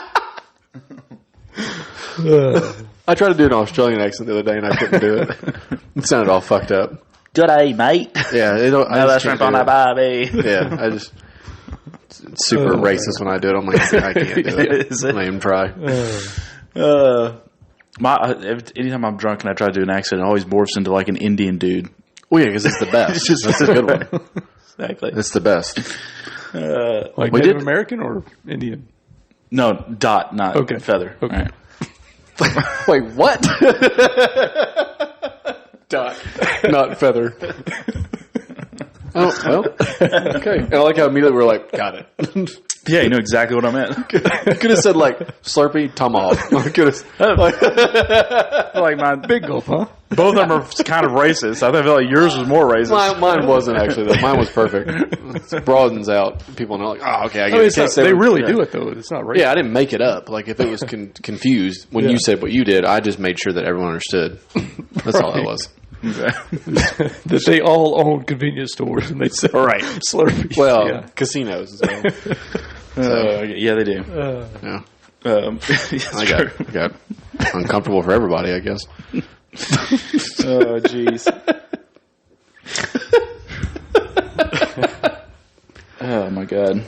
I tried to do an Australian accent the other day and I couldn't do it. It sounded all fucked up. G'day, mate. Yeah, that's shrimp on a barbie. Yeah, it's super racist when I do it. I'm like, I can't do it. I'm not even try. Anytime I'm drunk and I try to do an accent, it always morphs into like an Indian dude. Well, yeah, because it's the best. That's a good one. Exactly. It's the best. Like Native American or Indian? No, dot, not feather. Okay. Right. Wait, what? Dot, not feather. Oh, well, okay. And I like how immediately we're like, got it. Yeah, you know exactly what I meant. Could have said like Slurpee, Tomahawk. Like my big gulp, huh? Both of them are kind of racist. I feel like yours was more racist. Mine wasn't actually. Though. Mine was perfect. It broadens out. People know, like, oh, okay, I get it. They really do it though. It's not racist. Yeah, I didn't make it up. Like if it was confused when you said what you did, I just made sure that everyone understood. That's all that was. That they all own convenience stores and they sell Slurpees. Well, casinos as well. Yeah, they do. Yeah. I got uncomfortable for everybody, I guess. Oh, jeez. Oh my god.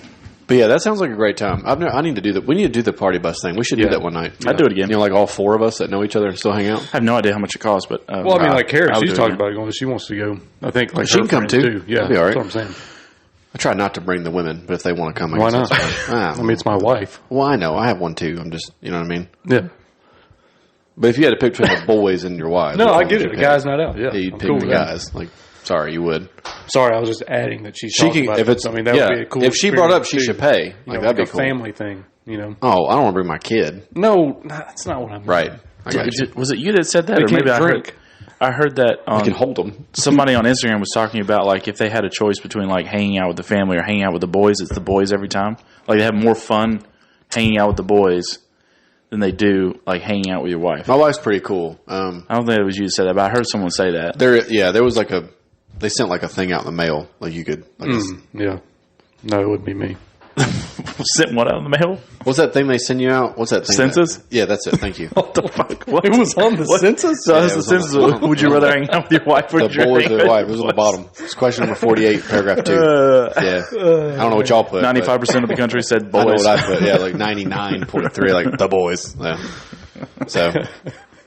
But yeah, that sounds like a great time. I need to do that. We need to do the party bus thing. We should do that one night. I'd do it again. Like all 4 of us that know each other and still hang out. I have no idea how much it costs, but well, I mean, like Kara, she's talking about going. She wants to go. I think like she can come too. Yeah, be all right. That's what I'm saying. I try not to bring the women, but if they want to come, why not? I mean, it's my wife. Well, I know. I have one too. I'm just, you know what I mean? Yeah. But if you had to pick between the boys and your wife, no, I get it. The guy's not out. Yeah, you'd pick the guys. Like, sorry, you would. Sorry, I was just adding that she can. If it's, I mean, that would be a cool. If she brought up, she should pay. Like that'd be a cool. Family thing, you know. Oh, I don't want to bring my kid. No, that's not what I mean. Right. I got you. Was it you that said that, or maybe I heard that you can hold them. Somebody on Instagram was talking about like if they had a choice between like hanging out with the family or hanging out with the boys, it's the boys every time. Like they have more fun hanging out with the boys than they do like hanging out with your wife. My wife's pretty cool. I don't think it was you that said that, but I heard someone say that. There was like they sent like a thing out in the mail, like you could. Like yeah. No, it wouldn't be me. Sent what out in the mail? What's that thing they send you out? What's that thing? Census? Yeah, that's it. Thank you. What the fuck? What? It was on the census? So that's the census. Would you rather hang out with your wife or the boys or the wife? It was on the bottom. It's question number 48, paragraph 2. Yeah. I don't know what y'all put. 95% of the country said boys. I know what I put. Yeah, like 99.3, like the boys. Yeah. So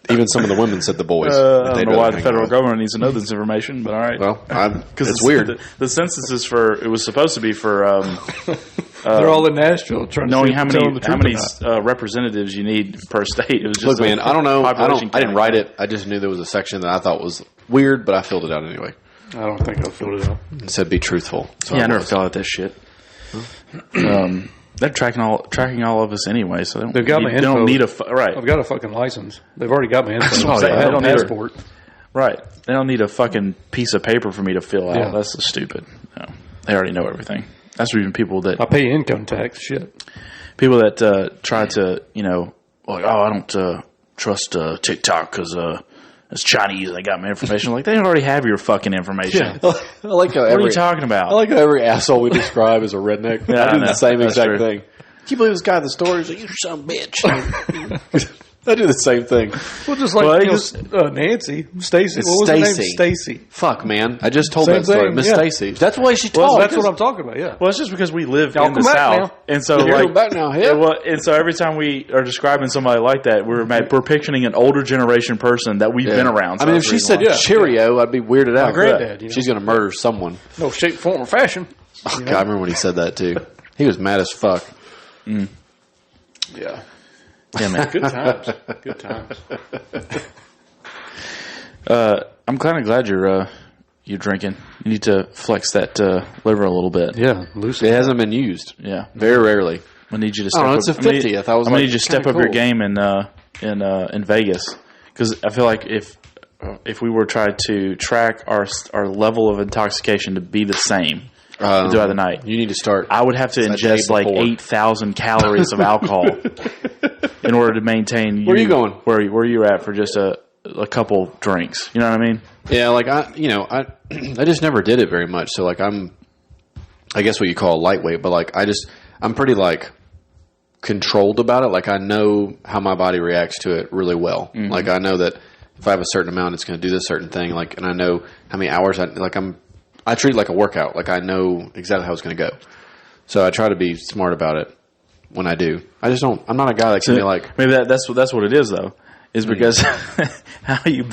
even some of the women said the boys. I don't know why the federal government needs to know this information, but all right. Well, because it's weird. The census is it was supposed to be for... they're all in Nashville trying knowing to how many representatives you need per state. It was just look, man, I don't know. I didn't write it. I just knew there was a section that I thought was weird, but I filled it out anyway. I don't think I filled it out. It said be truthful. So I never filled out that shit. They're tracking all of us anyway, so they've got my info. They don't need right. I've got a fucking license. They've already got my info. Oh, yeah. They don't need a passport. Right. They don't need a fucking piece of paper for me to fill out. Yeah. That's so stupid. No. They already know everything. That's even people that I pay income tax. Shit. People that try to, like, I don't trust TikTok because it's Chinese. They got my information. Like, they already have your fucking information. I like how What are you talking about? I like how every asshole we describe is a redneck. Yeah, I do I know. the same That's exact true. thing. Can you believe this guy in the store? He's like, you son of a bitch. I do the same thing. Well, just like Nancy, Stacy. What was her name? Stacy. Stacy. Fuck, man. I just told Same that story. thing, Miss yeah. Stacy. That's the way she Well, talks. that's what I'm talking about. Yeah. Well, it's just because we live Y'all in the come back South, now. and so You're like back now, yeah. and so every time we are describing somebody like that, we're picturing an older generation person that we've been around. I So mean, if that's she the said reason why. Cheerio, I'd be weirded out. granddad, She's going to murder someone. No shape, form, or fashion. Oh, God, I remember when he said that, too. He was mad as fuck. Yeah. Yeah, man. Good times. Good times. I'm kind of glad you're drinking. You need to flex that liver a little bit. Yeah. Lucy. It hasn't been used. Yeah, Very rarely. I need you to I step don't know, up. it's the I'm gonna- 50th. I was I'm gonna like, need you to step kinda up your cool. game in Vegas, because I feel like if we were trying to track our level of intoxication to be the same throughout the night, You need to start. I would have to that day ingest like before. 8,000 calories of alcohol in order to maintain. Where are you going? Where you at for just a couple drinks? You know what I mean? Yeah, like I just never did it very much. So like I guess what you call lightweight, but like I'm pretty like controlled about it. Like I know how my body reacts to it really well. Mm-hmm. Like I know that if I have a certain amount, it's going to do this certain thing. Like, and I know how many hours I treat it like a workout. Like I know exactly how it's going to go. So I try to be smart about it when I do. I'm not a guy that can be like, Maybe that's what it is though. Is because how you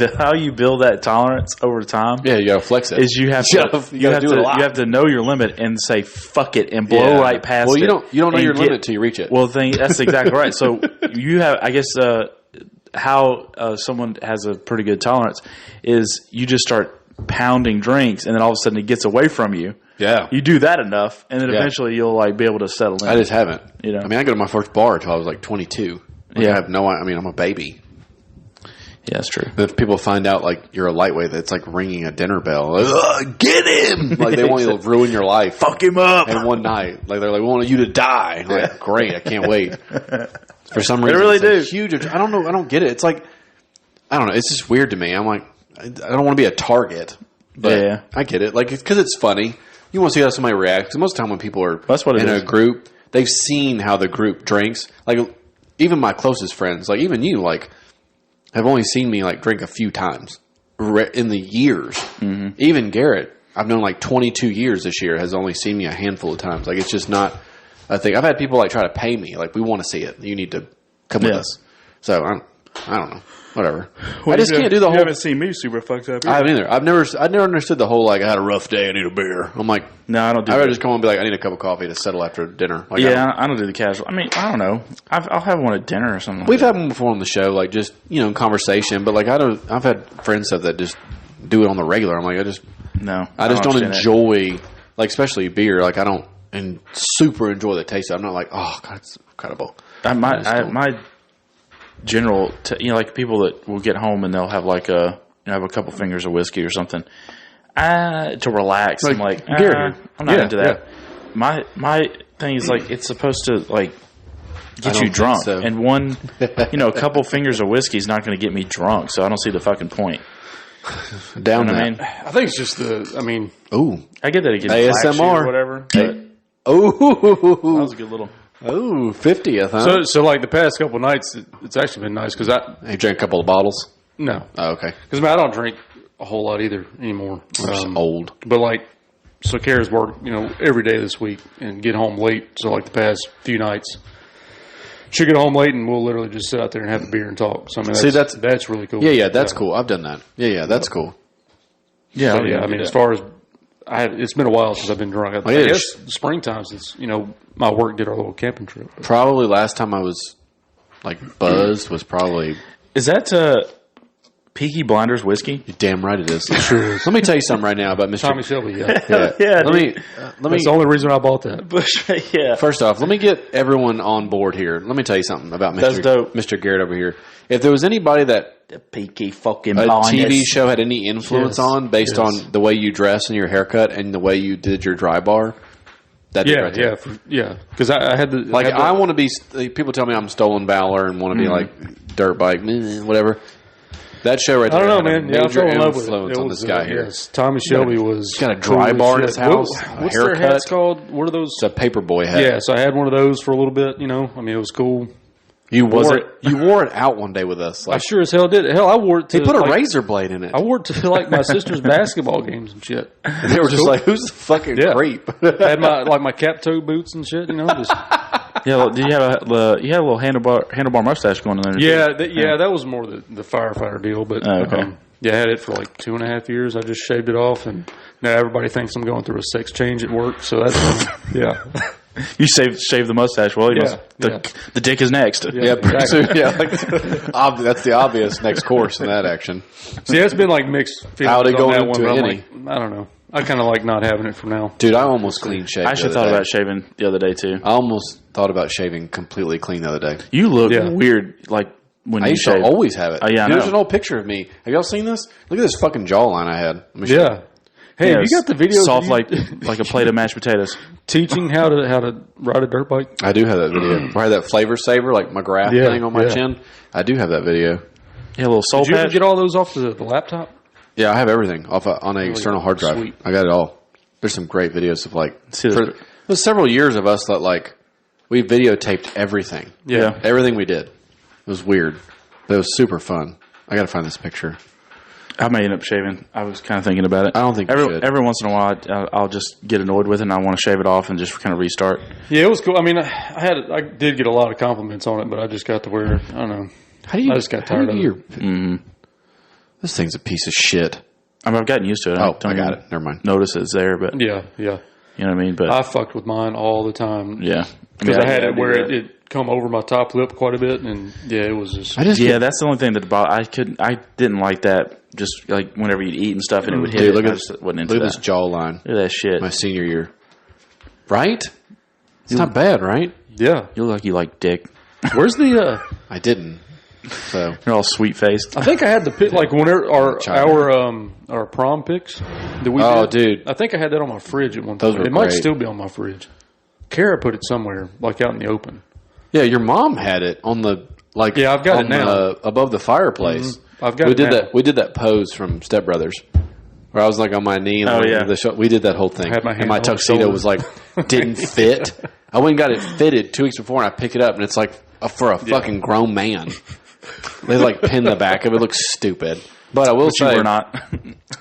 build that tolerance over time. yeah, you got to flex it. Is you have You have to know your limit and say fuck it and blow right past it. Well, you don't know and your limit till you reach it. Well, that's exactly right. So you have, I guess, how someone has a pretty good tolerance is you just start pounding drinks, and then all of a sudden it gets away from you. yeah. You do that enough, and then Yeah. eventually you'll like be able to settle in. I just haven't. You know? I mean, I go to my first bar until I was like 22. Like, Yeah. I have no. I mean, I'm a baby. Yeah, that's true. But if people find out like you're a lightweight, that's like ringing a dinner bell. Like, "Ugh, get him! Like they want you to ruin your life. Fuck him up. in one night. Like they're like, we want you to die. I'm like, great, I can't wait. For some reason, really it's like do. huge. I don't know. I don't get it. It's like, I don't know. It's just weird to me. I'm like, I don't want to be a target. But Yeah. I get it. Like, because it's funny. You want to see how somebody reacts. 'Cause most of the time when people are That's what it in is. a group, they've seen how the group drinks. Like, even my closest friends, like even you, like, have only seen me like drink a few times in the years. Mm-hmm. Even Garrett, I've known like 22 years this year, has only seen me a handful of times. Like, it's just not a thing. I've had people like try to pay me. Like, we want to see it. You need to come with Yeah. us. So I don't know. Whatever. I just can't do the You whole. haven't seen me super fucked up. I haven't either. I've never understood the whole like I had a rough day. I need a beer. I'm like, No, I don't do I'd that. rather just come home and be like, I need a cup of coffee to settle after dinner. Like, Yeah, I don't do the casual. I mean, I don't know. I'll have one at dinner or something. we've had one before on the show, like just conversation. But like I've had friends stuff that just do it on the regular. I'm like, I just don't understand that. enjoy like especially beer. Like I don't and super enjoy the taste of it. I'm not like, oh god, it's incredible. My general, like people that will get home and they'll have like have a couple fingers of whiskey or something to relax. Like I'm like, Garrett. I'm not Yeah, into that. My thing is like it's supposed to like get don't you think drunk, so. and one, a couple fingers of whiskey is not going to get me drunk. So I don't see the fucking point. Down You know what I that. mean, I think it's just Ooh. I get that it gets flaxy ASMR. or whatever. But that Oh. was a good little. Oh, 50th, huh? so like the past couple nights, it's actually been nice because You drank a couple of bottles? no, Oh, okay. because I don't drink a whole lot either anymore. I'm just old. But like, so Kara's work, every day this week and get home late. So like the past few nights, she'll get home late and we'll literally just sit out there and have a beer and talk. So I mean, See, that's really cool. Yeah, that's cool. I've done that. Yeah, that's cool. Yeah, But yeah, I mean, as far as it's been a while since I've been drunk. I yeah, guess springtime since my work did our little camping trip. Probably last time I was like buzzed was probably is that Peaky Blinders whiskey? You're damn right it is. It sure is. Let me tell you something right now about Mr. Tommy Shelby, yeah. Yeah, Let me. That's the only reason I bought that. yeah. First off, let me get everyone on board here. Let me tell you something about That's dope. Mr. Garrett over here. If there was anybody that The Peaky fucking a Blinders. TV show had any influence on based on the way you dress and your haircut and the way you did your dry bar, that'd be right there. Yeah. Because I had the Like, I want to be, people tell me I'm Stolen Valor and want to be like dirt bike, whatever. That show right there. I don't know, had man. A I major fell in love with it. influence on this guy here. Yes, Tommy Shelby was. He's got a dry cool bar in as his shit. house. What's a their haircut. hats called? What are those? It's a paperboy hat. Yeah, so I had one of those for a little bit. You know, I mean, it was cool. You wore it out one day with us. I Like, sure as hell did. Hell, I wore it to. he put a like, razor blade in it. I wore it to like my sister's basketball games and shit. And they were just like, "Who's the fucking creep?" I had my my cap toe boots and shit. You know, just Yeah, did you have a little handlebar mustache going in there? yeah. That was more the firefighter deal. But okay. yeah, I had it for like 2.5 years. I just shaved it off, and now everybody thinks I'm going through a sex change at work. So that's yeah. You shave the mustache. Well, the dick is next. Yeah, exactly. that's the obvious next course in that action. See, it's been like mixed feelings How'd it on go that into one. But I'm any? like, I don't know. I kind of like not having it for now. Dude, I almost clean shaved. I actually thought about shaving the other day too. I almost thought about shaving completely clean the other day. You look weird, like when I you used shave. to always have it. Oh, yeah, I Dude, there's know. an old picture of me. Have y'all seen this? Look at this fucking jawline I had. Let me show Yeah. Hey, Yeah, have you got the video? soft like a plate of mashed potatoes. teaching how to ride a dirt bike? I do have that video. I had that flavor saver, like McGrath thing on my chin. I do have that video. Yeah, a little soul Did you ever patch. get all those off the laptop? Yeah, I have everything off on an external hard drive. Sweet. I got it all. There's some great videos of like See this- it was several years of us that like we videotaped everything. Yeah. Everything we did. It was weird, but it was super fun. I got to find this picture. I may end up shaving. I was kind of thinking about it. I don't think you should. Every once in a while, I'll just get annoyed with it, and I want to shave it off and just kind of restart. Yeah, it was cool. I mean, I did get a lot of compliments on it, but I just got to where I don't know. How do you? I just got tired of it. This thing's a piece of shit. I mean, I've gotten used to it. Oh, don't I got even it. Never mind. Notice it's there, but Yeah. you know what I mean. But I fucked with mine all the time. yeah, Because I had yeah, it where it come over my top lip quite a bit, and yeah, it was just. Yeah, that's the only thing that I didn't like that. Just like whenever you'd eat and stuff, and it would hit. Dude, look I at just wasn't into look at that. this jawline. Look at that shit. My senior year, right? It's not bad, right? Yeah. You look like you like dick. Where's the? I didn't. So You're all sweet faced. I think I had the pic like whenever our prom pics that we. Oh, did. dude. I think I had that on my fridge at one Those time. were It might great. still be on my fridge. Kara put it somewhere, like out in the open. yeah, your mom had it on the like. Yeah, I've got on it now. above the fireplace. I've got we it did now. that. We did that pose from Step Brothers, where I was like on my knee. And Oh, yeah. the show. We did that whole thing. had my hand and my on the tuxedo shoulder. was like didn't fit. I went and got it fitted 2 weeks before, and I pick it up, and it's like for a fucking grown man. They like pin the back of it. It looks stupid, but I will But you say, were not.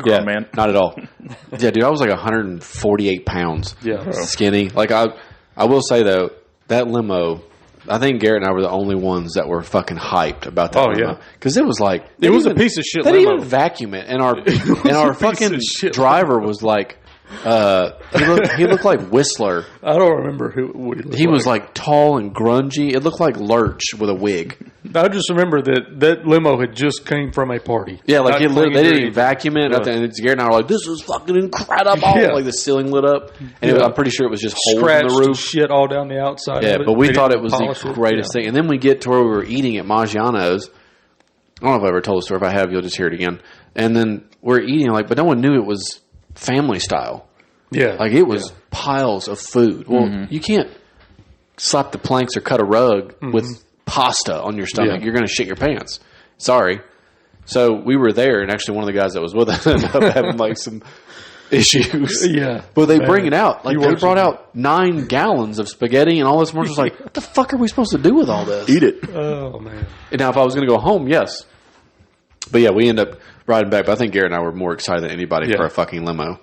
yeah, man. not at all. Yeah, dude, I was like 148 pounds. Yeah. Skinny. Like I will say though, that limo. I think Garrett and I were the only ones that were fucking hyped about that. Oh, limo. yeah. because it was like It was a piece of shit They didn't limo. even vacuum it, and our a piece fucking of shit driver was like, he looked like Whistler. I don't remember what he looked He was like tall and grungy. It looked like Lurch with a wig. I just remember that limo had just came from a party. Yeah, like Not they cleaned didn't or even anything. vacuum it. Nothing. And Garrett and I were like, "This is fucking incredible!" Yeah. Like the ceiling lit up, and Yeah. I'm pretty sure it was just holes Scratched in the and roof. shit all down the outside. Yeah, of it. but we They thought didn't it was polish the greatest thing. And then we get to where we were eating at Maggiano's. I don't know if I ever told the story. If I have, you'll just hear it again. And then we're eating, like, but no one knew it was family style. Yeah, Like, it was piles of food. Well, you can't slap the planks or cut a rug with pasta on your stomach. Yeah. You're going to shit your pants. Sorry. So we were there, and actually one of the guys that was with us ended up having, like, some issues. Yeah. But they Man. bring it out. Like, You they work brought some- out 9 gallons of spaghetti and all this more. Just like, what the fuck are we supposed to do with all this? Eat it. Oh man. And now, if I was going to go home, yes. But yeah, we end up riding back. But I think Garrett and I were more excited than anybody Yeah. for a fucking limo.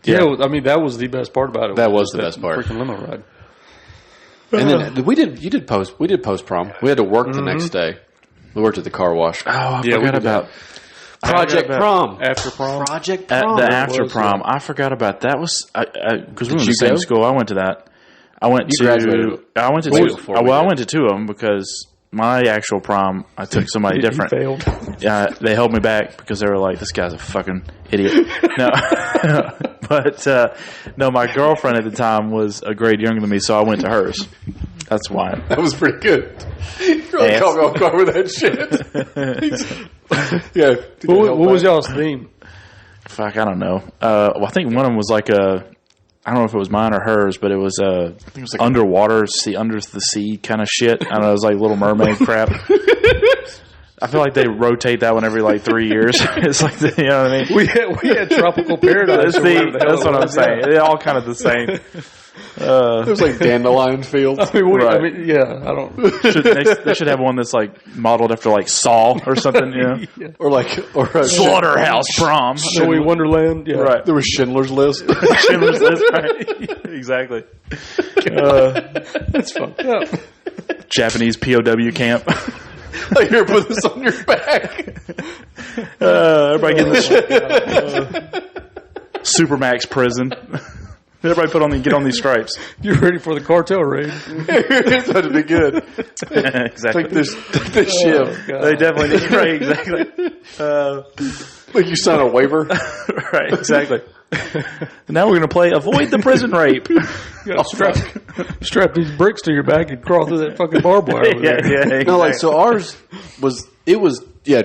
Yeah, I mean that was the best part about it. That was the best part. Freaking limo ride. And then we did post prom. We had to work the next day. We worked at the car wash. Oh, I Yeah, we forgot did about Project about- Prom. After prom. Project the Prom. after was, prom. I forgot about that. Was because we were in you the same go? school. I went to that. I went You to. graduated I went to way two. before we Well, I did. went to 2 of them because my actual prom, I took somebody different. Failed. Yeah, they held me back because they were like, "This guy's a fucking idiot." No, but no, my girlfriend at the time was a grade younger than me, so I went to hers. That's why. That was pretty good. You really caught me off guard with that shit. Yeah. What was y'all's theme? Fuck, I don't know. Well, I think one of them was like I don't know if it was mine or hers, but it was like underwater, under the sea kind of shit. I don't know, it was like Little Mermaid crap. I feel like they rotate that one every like 3 years. It's like, you know what I mean? We had Tropical Paradise. That's what I'm saying. They're all kind of the same. It was like Dandelion Fields. I mean, Right. I don't. They should have one that's like modeled after like Saw or something, you know? Yeah. or Slaughterhouse Prom. Snowy Wonderland. Yeah. Right. there was Schindler's List. Schindler's List, right? Exactly. That's fucked up. Japanese POW camp. Like, here, put this on your back. Everybody get this. Supermax prison. Everybody get on these stripes. You're ready for the cartel raid. It's going to be good. Exactly. Take this ship. They definitely need, right, exactly. Like you sign a waiver. Right, exactly. Now we're going to play Avoid the Prison Rape. You gotta strap these bricks to your back and crawl through that fucking barbed wire over there. Yeah, exactly. No, like, so ours was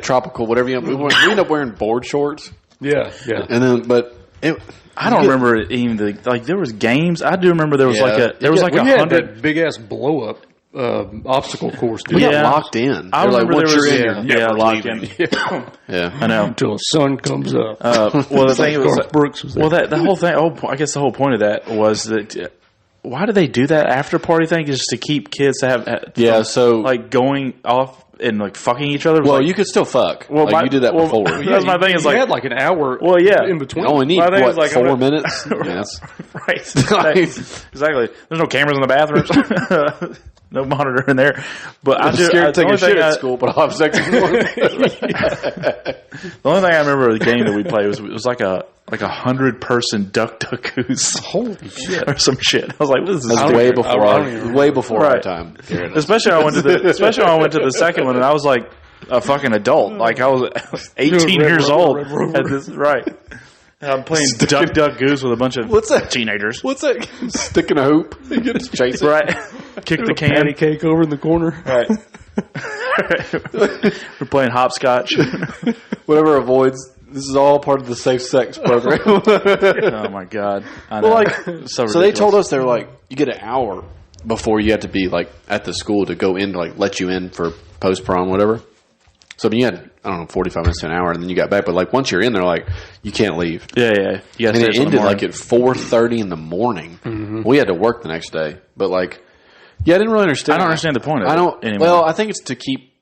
tropical, whatever. We ended up wearing board shorts. Yeah. And then, I don't remember it even there was games. I do remember there was Yeah. like a We had 100. that big ass blow up obstacle course. we Dude. got locked in. I They're like, remember once there was you're in, you're never locked leaving. in. Yeah. I know. Until the sun comes up. Well, the thing was, Garth Brooks was there. well, that the whole thing. I guess the whole point of that was that. Why do they do that after party thing? Is just to keep kids to have Yeah, so like going off and like fucking each other. well, like, you could still fuck. Well, Like, you did that before. That's my thing. Is you like had like an hour. Well, yeah. in between. You only need My thing what, is, like, 4 I'm minutes? Yes. right, exactly. There's no cameras in the bathrooms. No monitor in there. But I'm scared to take the a shit only at thing school, but I'll have sex in the morning. The only thing I remember of the game that we played was it was like a 100-person duck goose. Holy shit. Or some shit. I was like, this is That's way before our Right. time. Especially when I went to the second one and I was like a fucking adult. Like I was 18 years old at this, right. And I'm playing duck goose with a bunch of What's that? teenagers. What's that? Sticking a hoop? You get to chase it? Right. Kick the can. Patty cake over in the corner. Right. We're playing hopscotch. Whatever avoids. This is all part of the safe sex program. Oh my god! I know. Well, like, so they told us they were like, you get an hour before you have to be like at the school to go in to like let you in for post prom, whatever. So I mean, you had 45 minutes to an hour, and then you got back. But like once you're in there, like you can't leave. Yeah. You And it ended like at 4:30 in the morning. Mm-hmm. We had to work the next day, but like, yeah, I didn't really understand. I don't understand the point of it anymore. Well, I think it's to keep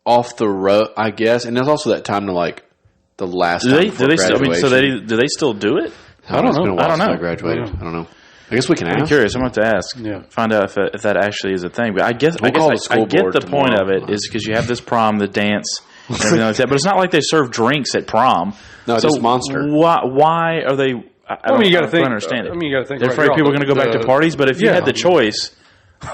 off the road, I guess, and there's also that time to like the last. Do time they before still? I mean, so graduation. do they still do it? I don't know. It's been a while I don't since know. I graduated. I don't know. I guess we can ask. I'm curious. I'm going to have to ask. Yeah. Find out if that actually is a thing. But I guess We'll call the I school get board the point of tomorrow. it is because you have this prom, the dance, and everything like that. But it's not like they serve drinks at prom. No, it's just Monster. Why are they? I mean, you got to don't think. understand it. I mean, you got to think. They're afraid people are going to go back to parties. But if you yeah. had the choice,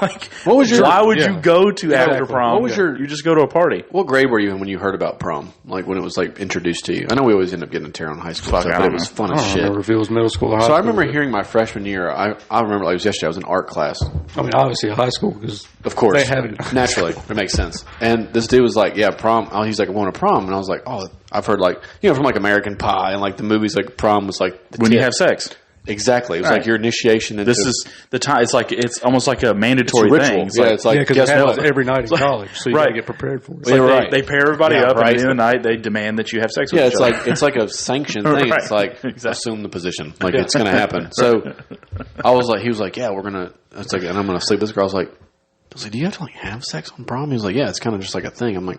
like, What was your- why would yeah. you go to after Exactly. prom? What was your- You just go to a party. What grade were you in when you heard about prom? Like when it was like introduced to you? I know we always end up getting a tear on high school Fuck, stuff, I but it don't was know. fun I as don't shit. remember if it was middle school or high So I school. remember hearing my freshman year. I remember like it was yesterday. I was in art class. I mean, obviously high school because Of course, they have it. naturally. It makes sense. And this dude was like, "Yeah, prom." He's like, "I want a prom," and I was like, "Oh, I've heard like from like American Pie and like the movies like prom was like the When you tip." have sex. Exactly. It was Right. like your initiation into This is the time. It's almost like a mandatory it's a ritual. thing. It's Yeah, like, it's like because guess it happens what? every night in college, so you got Right. to get prepared for it. It's like You're they, right. they pair everybody Yeah, up, right. and at the end of the night, they demand that you have sex with Yeah, each other. it's like a sanctioned thing. Right. It's like Exactly. assume the position, like it's going to happen. So I was like, he was like, yeah, we're gonna. It's like, and I'm gonna sleep with this girl. I was like, do you have to like have sex on prom? He was like, yeah, it's kind of just like a thing. I'm like,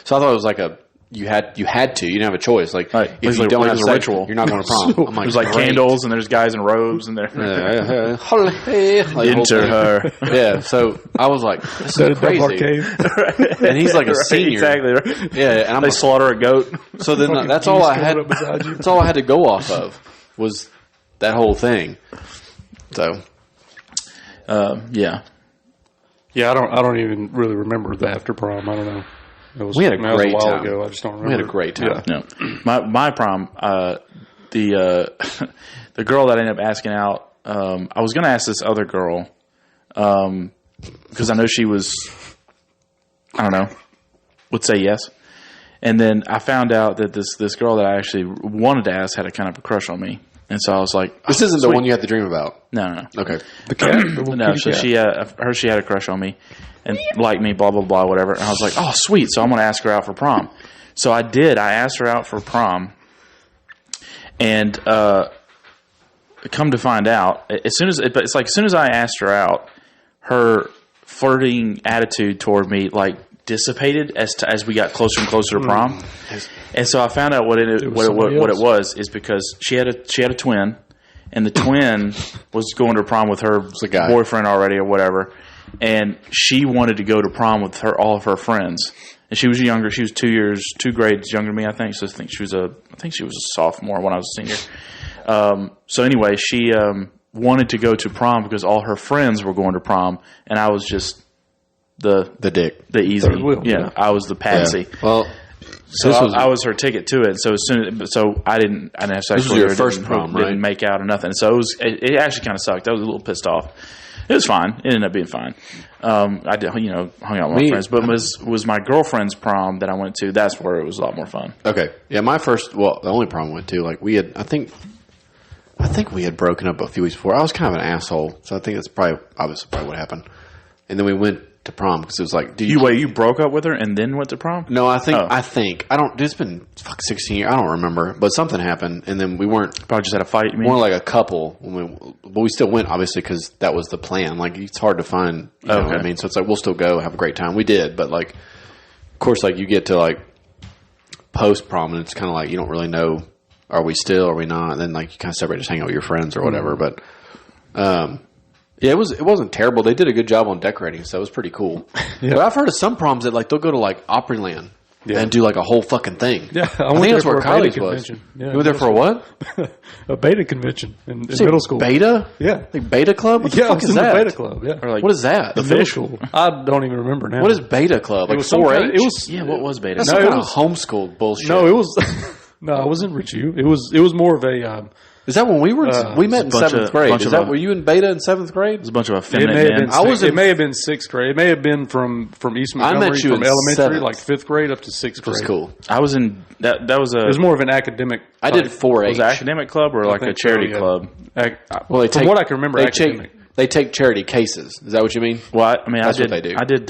so I thought it was like a you had to. You didn't have a choice. Like Right. if It's you like- don't like have it's a sex, ritual. you're not going to prom. I'm like, There's like great. candles, and there's guys in robes, and they're Yeah, like, enter her. Yeah, so I was like, this Is that a is double crazy. arcade? And he's like a Right, senior. exactly. Right. Yeah, and I'm They like, slaughter a goat. so then Fucking that's all geese I had. coming up beside you. That's all I had to go off of was that whole thing. So Yeah. Yeah, I don't even really remember the after prom. I don't know. We had a great while time. ago. I just don't remember. We had a great time. Yeah. No, my prom, the girl that I ended up asking out, I was going to ask this other girl, because I know she was, I don't know, would say yes. And then I found out that this girl that I actually wanted to ask had a kind of a crush on me. And so I was like, This isn't the one you had to dream about. No. Okay. The cat? No, so she had a crush on me and liked me, blah, blah, blah, whatever. And I was like, oh, sweet. So I'm going to ask her out for prom. So I did. I asked her out for prom. And come to find out, as soon as I asked her out, her flirting attitude toward me, like, dissipated as we got closer and closer to prom. And so I found out what it was is because she had a twin, and the twin was going to prom with her boyfriend already or whatever, and she wanted to go to prom with all of her friends. And she was younger. She was 2 grades younger than me, I think. So I think she was a sophomore when I was a senior. So anyway, she wanted to go to prom because all her friends were going to prom, and I was just the dick, the easy. Yeah, I was the patsy. Yeah. Well, so I was her ticket to it. So so I didn't have sex. This was your first prom, right? Didn't make out or nothing. So it actually kind of sucked. I was a little pissed off. It was fine. It ended up being fine. I did, hung out with my friends, but was my girlfriend's prom that I went to. That's where it was a lot more fun. Okay, yeah, the only prom I went to, like I think we had broken up a few weeks before. I was kind of an asshole, so I think that's probably what happened. And then we went to prom because it was like, you broke up with her and then went to prom? No, I think it's been 16 years. I don't remember, but something happened, and then we weren't probably just had a fight. You mean? More like a couple, but we still went obviously because that was the plan. Like it's hard to find, you know what I mean? So it's like we'll still go have a great time. We did, but like, of course, like you get to like post prom, and it's kind of like you don't really know, are we still, are we not? And then like you kind of separate, just hang out with your friends or whatever. But yeah, it wasn't terrible. They did a good job on decorating, so it was pretty cool. Yeah. But I've heard of some proms that like they'll go to like Opryland and do like a whole fucking thing. Yeah, I think that's where college was. Yeah, you went there for a what? A beta convention in middle school. Beta? Yeah, like beta club. What the fuck is that? Beta club. Yeah. Or like, what is that? The middle school. I don't even remember now. What is beta club? Like 4-H? It was. Yeah, what was beta? That's some kind of homeschool bullshit. No, it was. No, I was in Richview. It was more of a. Is that when we were? We met in 7th grade. Were you in beta in 7th grade? It was a bunch of effeminate men. It may have been 6th grade. It may have been from East Montgomery, from elementary, like 5th grade up to 6th grade. That's cool. I was in that. It was more of an academic. I did 4-H. Was it academic club or like a charity club? Well, from what I can remember, academic. They take charity cases. Is that what you mean? Well, that's what they do. I did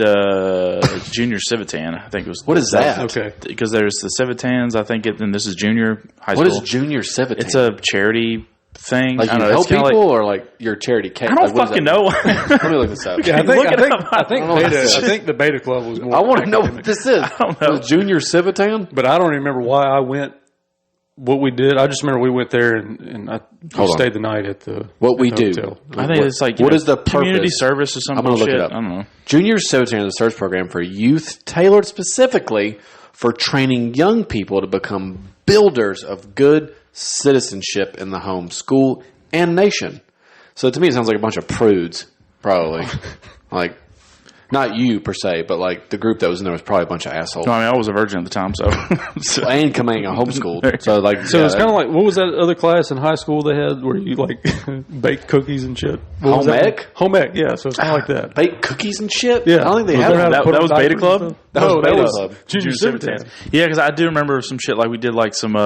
junior Civitan. I think it was. What is that? Okay. Because there's the Civitans. I think and this is junior high school. What is junior Civitan? It's a charity thing. Like you help people, or like your charity case? I don't fucking know. Let me look this up. Yeah, I think the beta club was more. I want to know what this is. I don't know. Junior Civitan? But I don't remember why I went. What we did, I just remember we went there and I stayed the night at the hotel. I think it's like what is the community service or something. I'm gonna look it up. I don't know. Junior Civitan is a search program for youth tailored specifically for training young people to become builders of good citizenship in the home, school, and nation. So to me, it sounds like a bunch of prudes, probably. Like, not you per se, but like the group that was in there was probably a bunch of assholes. No, I mean, I was a virgin at the time, so. And coming homeschooled. So like, so it's kind of like, what was that other class in high school they had where you like bake cookies and shit? Home ec? Home ec, yeah. So it's kind of like that. Bake cookies and shit? Yeah. I don't think they had that. That was Beta Club? That was Beta Club. Junior Civitan. Yeah, because I do remember some shit like we did like some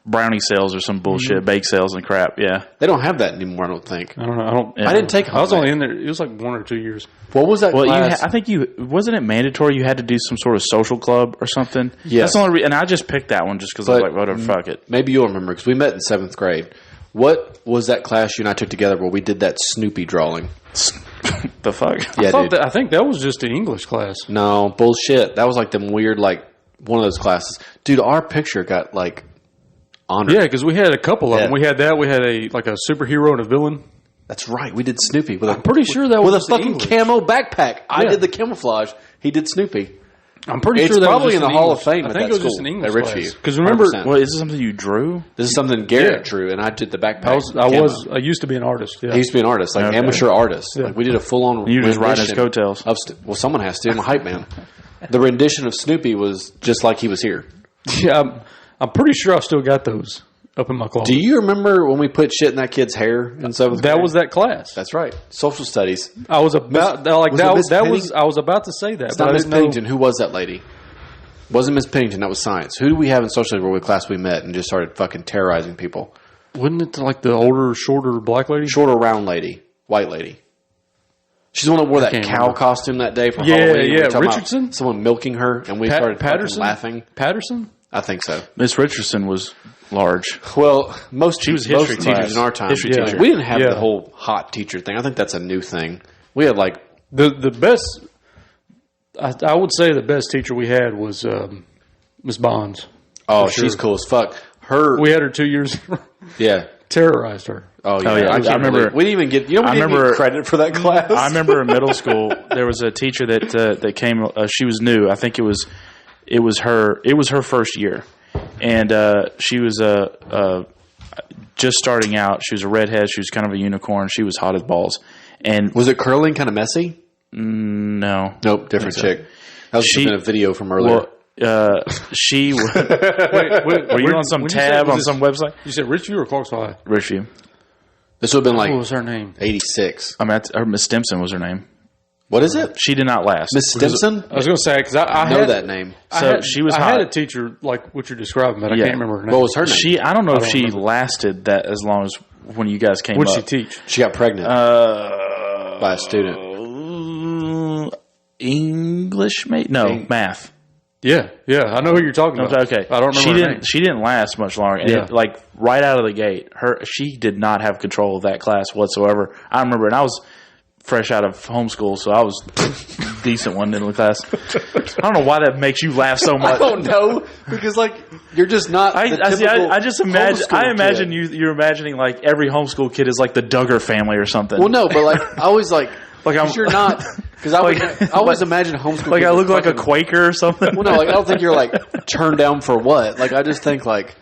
brownie sales or some bullshit, bake sales and crap. Yeah, they don't have that anymore. I don't think. I don't know. I didn't take. I was only in there. It was like 1 or 2 years. What was that? Well, class? I think wasn't it mandatory? You had to do some sort of social club or something. Yes. That's the only and I just picked that one just because I was like, whatever, fuck it. Maybe you'll remember because we met in 7th grade. What was that class you and I took together where we did that Snoopy drawing? The fuck? Yeah, I think that was just an English class. No bullshit. That was like them weird like one of those classes. Dude, our picture got like honored. Yeah, because we had a couple of them. We had that. We had a superhero and a villain. That's right. We did Snoopy. I'm pretty sure that was with a fucking English. camo backpack. I did the camouflage. He did Snoopy. I'm pretty It's sure that probably was in just the an Hall English. of Fame I at think that it was just school an English at class. Richview. Because remember, 100%. Well, is this something you drew? This is something Garrett Yeah. drew, and I did the backpack. I used to be an artist. Yeah. He used to be an artist, like Okay. amateur artist. Yeah. Like we did a full on. You just riding his coattails. Well, someone has to. I'm a hype man. The rendition of Snoopy was just like he was here. Yeah, I'm pretty sure I've still got those up in my closet. Do you remember when we put shit in that kid's hair in seventh grade? That was that class. That's right. Social studies. I was about was it Miss I was about to say that. It's but not I Miss didn't know- Pennington. Who was that lady? Wasn't Miss Pennington. That was science. Who do we have in social studies where we class we met and just started fucking terrorizing people? Wasn't it like the older, shorter black lady? Shorter, round lady. White lady. She's the one that wore that can't cow remember. costume that day for Yeah, Halloween. We were yeah. talking about Richardson? someone milking her, and we started fucking laughing. Patterson? I think so. Miss Richardson was large. Well, most She was most history teachers class. in our time. History teacher. We didn't have Yeah. the whole hot teacher thing. I think that's a new thing. We had like The best, I would say the best teacher we had was Miss Bonds. oh, sure. she's cool as fuck. Her We had her 2 years, yeah. terrorized her. Oh yeah, Oh, yeah. I I can't remember- believe- we didn't even get. You know, we I didn't remember- get credit for that class. I remember in middle school there was a teacher that came. She was new. I think it was her first year, and she was just starting out. She was a redhead. She was kind of a unicorn. She was hot as balls. And Was it curling kind of messy? no, Nope, different chick. That was She- just in a video from earlier. well, she were you on some when you tab said- on was some website? You said Richview or Clarksville High? Richview. This would have been What like was her name? 86. I mean, Miss Stimson was her name. What is it? She did not last. Miss Stimson? I was going to say, because I know had that name. So she was I hot. had a teacher like what you're describing, but I Yeah. can't remember her name. What was her name? I don't know if don't she remember. lasted that as long as when you guys came What up. did she teach? She got pregnant by a student. English, mate? No, math. Yeah, I know who you're talking about. Okay, I don't remember She her didn't. name. She didn't last much longer. And Yeah. like right out of the gate, she did not have control of that class whatsoever. I remember, and I was fresh out of homeschool, so I was decent one in the class. I don't know why that makes you laugh so I much. don't know because like you're just not. the I just imagine. typical I imagine homeschool kid. you're imagining like every homeschool kid is like the Duggar family or something. Well, no, but like I always like Like, I'm- you're not because I always imagine homeschool. like kids I look are like a fucking- Quaker or something. Well, no, like I don't think you're like turned down for what. Like I just think like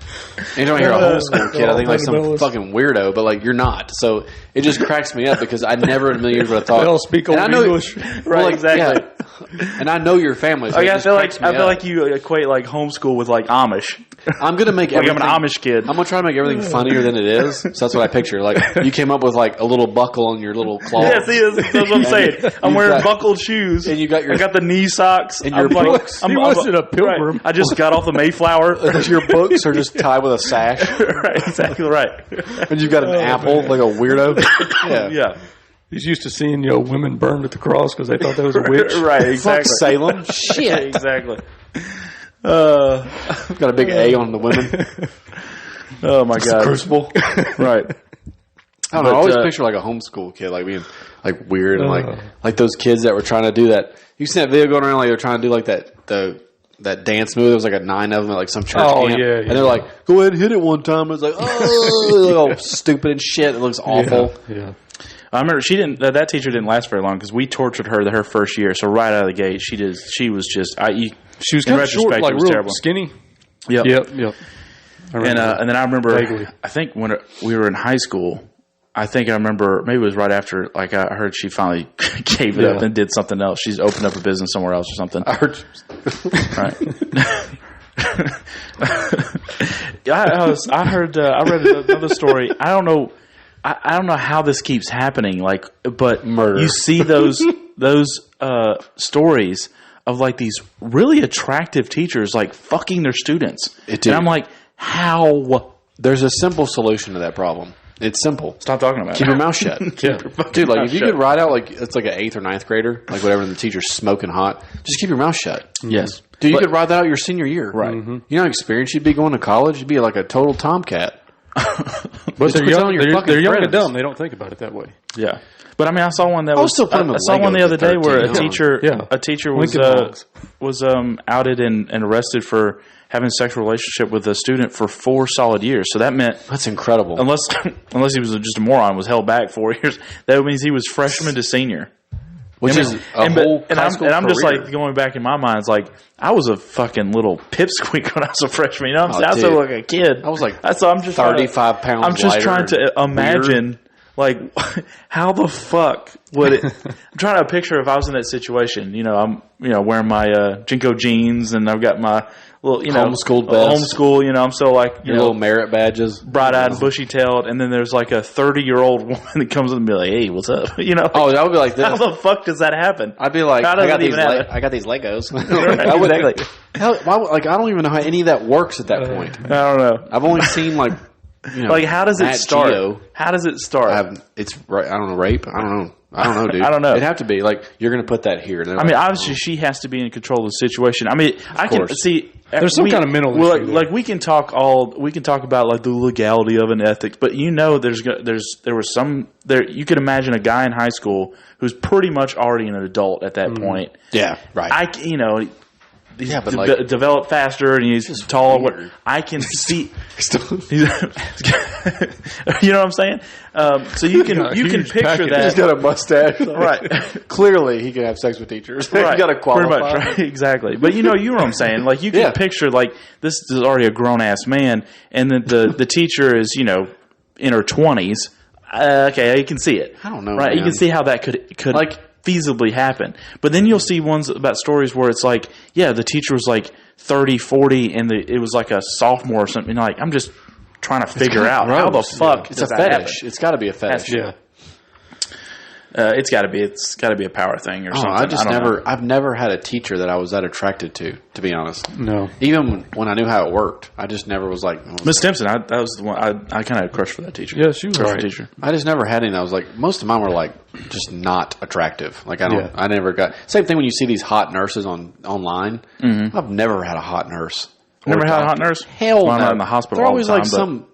anytime I hear a homeschool kid, I think like some fucking weirdo. But like you're not. So it just cracks me up because I never in a million years would have thought They all speak and old I know- English. well, like, exactly. yeah. And I know your family. So Like, it I just feel cracks like me up. you equate like homeschool with like Amish. I'm gonna make Like I'm everything. an Amish kid. I'm gonna try to make everything funnier than it is. So that's what I picture. Like you came up with like a little buckle on your little claw. Yeah, see, that's what I'm saying. I'm You've wearing got- buckled shoes. and you got your- I got the knee socks. And your I'm like, books. He wasn't a pilgrim. Right. I just got off the Mayflower. Your books are just tied with a sash, Right, exactly right. and you've got an apple like a weirdo. Yeah, Yeah, He's used to seeing women burned at the cross because they thought that was a witch. right, Fuck exactly. Salem. Yeah, exactly. Got a big A on the women. Oh my god. Crucible. Right. I don't know. I always But, picture like a homeschool kid, like being like weird and like those kids that were trying to do that. You seen that video going around like they're trying to do like that dance move. There was like a 9 of them at like some church Oh, camp, yeah, and they're like, "Go ahead and hit it one time." It's like, oh, they look all stupid and shit. It looks awful. Yeah. I remember she didn't. That teacher didn't last very long because we tortured her first year. So right out of the gate, she was just. She was in kind of short, retrospect, like it was real terrible. skinny. Yep. Yep. And then I remember, Vaguely. I think when we were in high school, I remember maybe it was right after, like I heard she finally gave it up and did something else. She's opened up a business somewhere else or something. I heard. Right. I read another story. I don't know how this keeps happening. Like, but Murder. you see those stories of like these really attractive teachers like fucking their students, It and I'm like, how? There's a simple solution to that problem. It's simple. Stop talking about Keep it. your mouth shut. Yeah. Dude, like if you could ride out like it's like an 8th or 9th grader, like whatever, and the teacher's smoking hot, just keep your mouth shut. Yes. Dude, you But- could ride that out your senior year. Right. You know how experienced you'd be going to college? You'd be like a total tomcat. But Just they're quit young. telling your They're fucking young and friends. dumb. They don't think about it that way. Yeah. But I mean, I saw one that I'll was. still put 'em in I saw one the Legos other at day where 13, a teacher was Lincoln Logs. outed and arrested for having a sexual relationship with a student for 4 solid years. So that meant That's incredible. unless he was just a moron, was held back 4 years. That means he was freshman to senior. which is a whole high school I'm just career. like going back in my mind. It's like I was a fucking little pipsqueak when I was a freshman. You know what I'm saying? I was dude. like a kid. I was like so I'm just 35 pounds. I'm just lighter trying to and imagine. weird. Like, how the fuck would it? I'm trying to picture if I was in that situation. I'm wearing my Jinko jeans and I've got my little homeschooled vest. homeschool. I'm so like Your little merit badges, bright-eyed, bushy-tailed, and then there's like a 30-year-old woman that comes up and be like, "Hey, what's up?" Oh, that would be like this. How the fuck does that happen? I'd be like, How does I got it these. even happen? I got these Legos. Exactly. Why, I don't even know how any of that works at that point. I don't know. I've only seen like How does it Nat start? Geo. How does it start? It's right. I don't know. Rape. I don't know, dude. I don't know. It'd have to be like you're going to put that here. I mean, obviously, she has to be in control of the situation. I mean, I can course. see There's some kind of mental issue there. like we can talk about like the legality of an ethics, but there was some there. You could imagine a guy in high school who's pretty much already an adult at that point. Yeah, right. He's but like- developed faster and he's taller. weird. I can see. You know what I'm saying? So you can huge picture package. that. He's got a mustache. Right. Clearly, he can have sex with teachers. Right. You got to qualify. Pretty much, right? Exactly. But you know what I'm saying? Like, you can Yeah. picture, like, this is already a grown-ass man, and then the teacher is, in her 20s. Okay, you can see it. I don't know, Right? You man. can see how that could like feasibly happen. But then you'll see ones about stories where it's like, yeah, the teacher was like 30, 40, and it was like a sophomore or something. Like, I'm just trying to figure out how the fuck It's a does that happen? fetish. It's got to be a fetish. Yeah. It's got to be a power thing or something. I just don't know. I've never had a teacher that I was that attracted to be honest. No. Even when I knew how it worked, I just never was like, Miss Stimson, that was the one I kind of had a crush for that teacher. Yeah, she was Crush right. for the teacher. I just never had any that was like, most of mine were like just not attractive. Like Yeah. I never got, same thing when you see these hot nurses online. Mm-hmm. I've never had a hot nurse. Or Never had a hot doctor. nurse? Hell Well, I'm no. not in the hospital They're all always the time, like but- some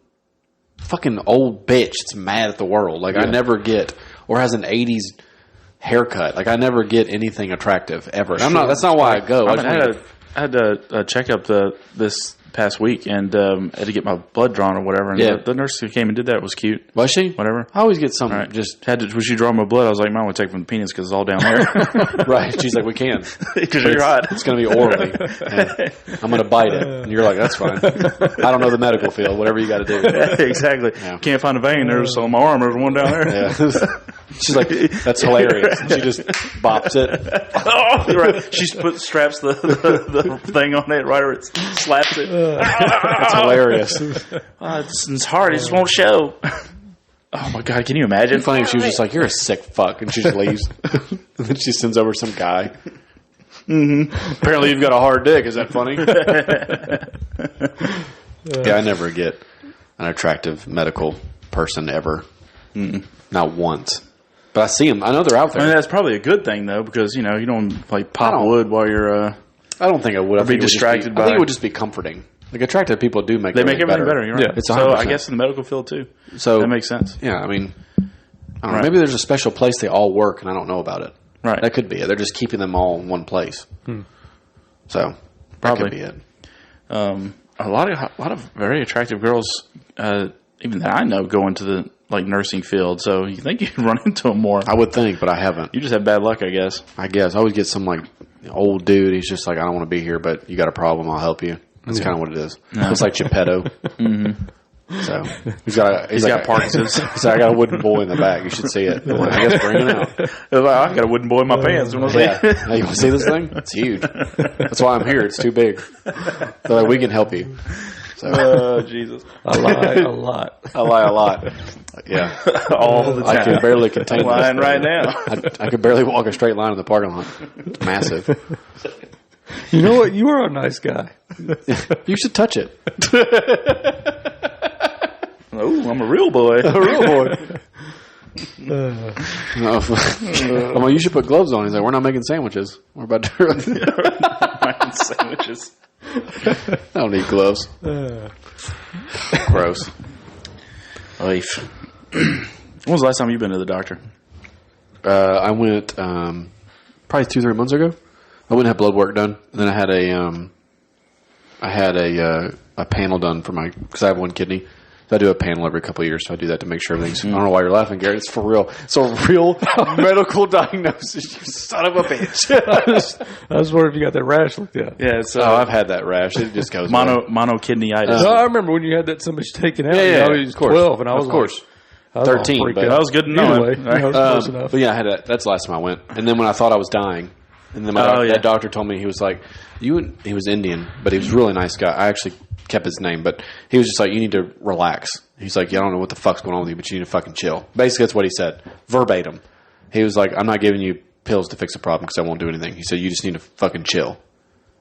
fucking old bitch that's mad at the world. Like I never get, or has an 80s haircut. Like I never get anything attractive ever. And that's not why I go. I had a checkup this past week and had to get my blood drawn or whatever. And Yeah. the nurse who came and did that was cute. Was she? Whatever. I always get some Right. just When she draw my blood, I was like, "Mine would take from the penis because it's all down there." right. She's like, we can. Because you're hot. It's going to be orally. And I'm going to bite it. And you're like, that's fine. I don't know the medical field. Whatever you got to do. Exactly. Yeah. Can't find a vein. There's on my arm. There's one down there. Yeah. She's like, that's hilarious. She just bops it. Oh, right. She straps the thing on it right, or it slaps it. That's hilarious. It's hard. It just won't show. Oh my god! Can you imagine? It's funny if she was just like, you're a sick fuck. And she just leaves. And then she sends over some guy. Mm-hmm. Apparently you've got a hard dick. Is that funny? Yeah, I never get an attractive medical person ever. Not once. But I see them. I know they're out there. I mean, that's probably a good thing though, because you don't like I pop don't- wood while you're. I don't think I would. I be think it would just distracted I by- think it would just be comforting. Like attractive people do make They make everything better. You're right. Yeah, it's so 100%. I guess in the medical field too. So That makes sense. Yeah, I mean, I don't know, Right. maybe there's a special place they all work and I don't know about it. Right. That could be it. They're just keeping them all in one place. So that Probably. could be it. A lot of very attractive girls, even that I know, go into the nursing field. So you think you can run into them more? I would think, but I haven't. You just have bad luck, I guess. I guess I always get some like old dude. He's just like, I don't want to be here, but you got a problem, I'll help you. That's kind of what it is. It's like Geppetto. So he's got Parkinson's. He's like, I got a wooden boy in the back. You should see it. I'm like, I guess bring it out. I got a wooden boy in my pants. You wanna see? Yeah. Hey, you want to see this thing? It's huge. That's why I'm here. It's too big. So like, we can help you. So Jesus. I lie a lot. I lie a lot. Yeah. All the time. I can barely contain I'm lying this right thing. now. I could barely walk a straight line in the parking lot. It's massive. You know what? You are a nice guy. You should touch it. Oh, I'm a real boy. A real boy. No, I'm like, you should put gloves on. He's like, we're not making sandwiches. We're about to. Making sandwiches. I don't need gloves. Gross. Life. When was the last time you've been to the doctor? I went probably 2-3 months ago. I went and had blood work done. And then I had a panel done for because I have one kidney. So I do a panel every couple of years. So I do that to make sure everything's. I don't know why you're laughing, Garrett. It's for real. It's a real medical diagnosis. You son of a bitch. I was wondering if you got that rash looked at. Yeah, it's I've had that rash. It just goes away. monokidneitis. No, I remember when you had that so much taken out. Yeah, you was 12, and I was of course. I was 13, all freaked but out. That was good to know. Anyway, Right? close enough. But yeah, I had that's the last time I went. And then when I thought I was dying, and then that doctor told me, he was like, he was Indian, but he was a really nice guy. I actually kept his name, but he was just like, you need to relax. He's like, yeah, I don't know what the fuck's going on with you, but you need to fucking chill. Basically, that's what he said, verbatim. He was like, I'm not giving you pills to fix the problem because I won't do anything. He said, you just need to fucking chill.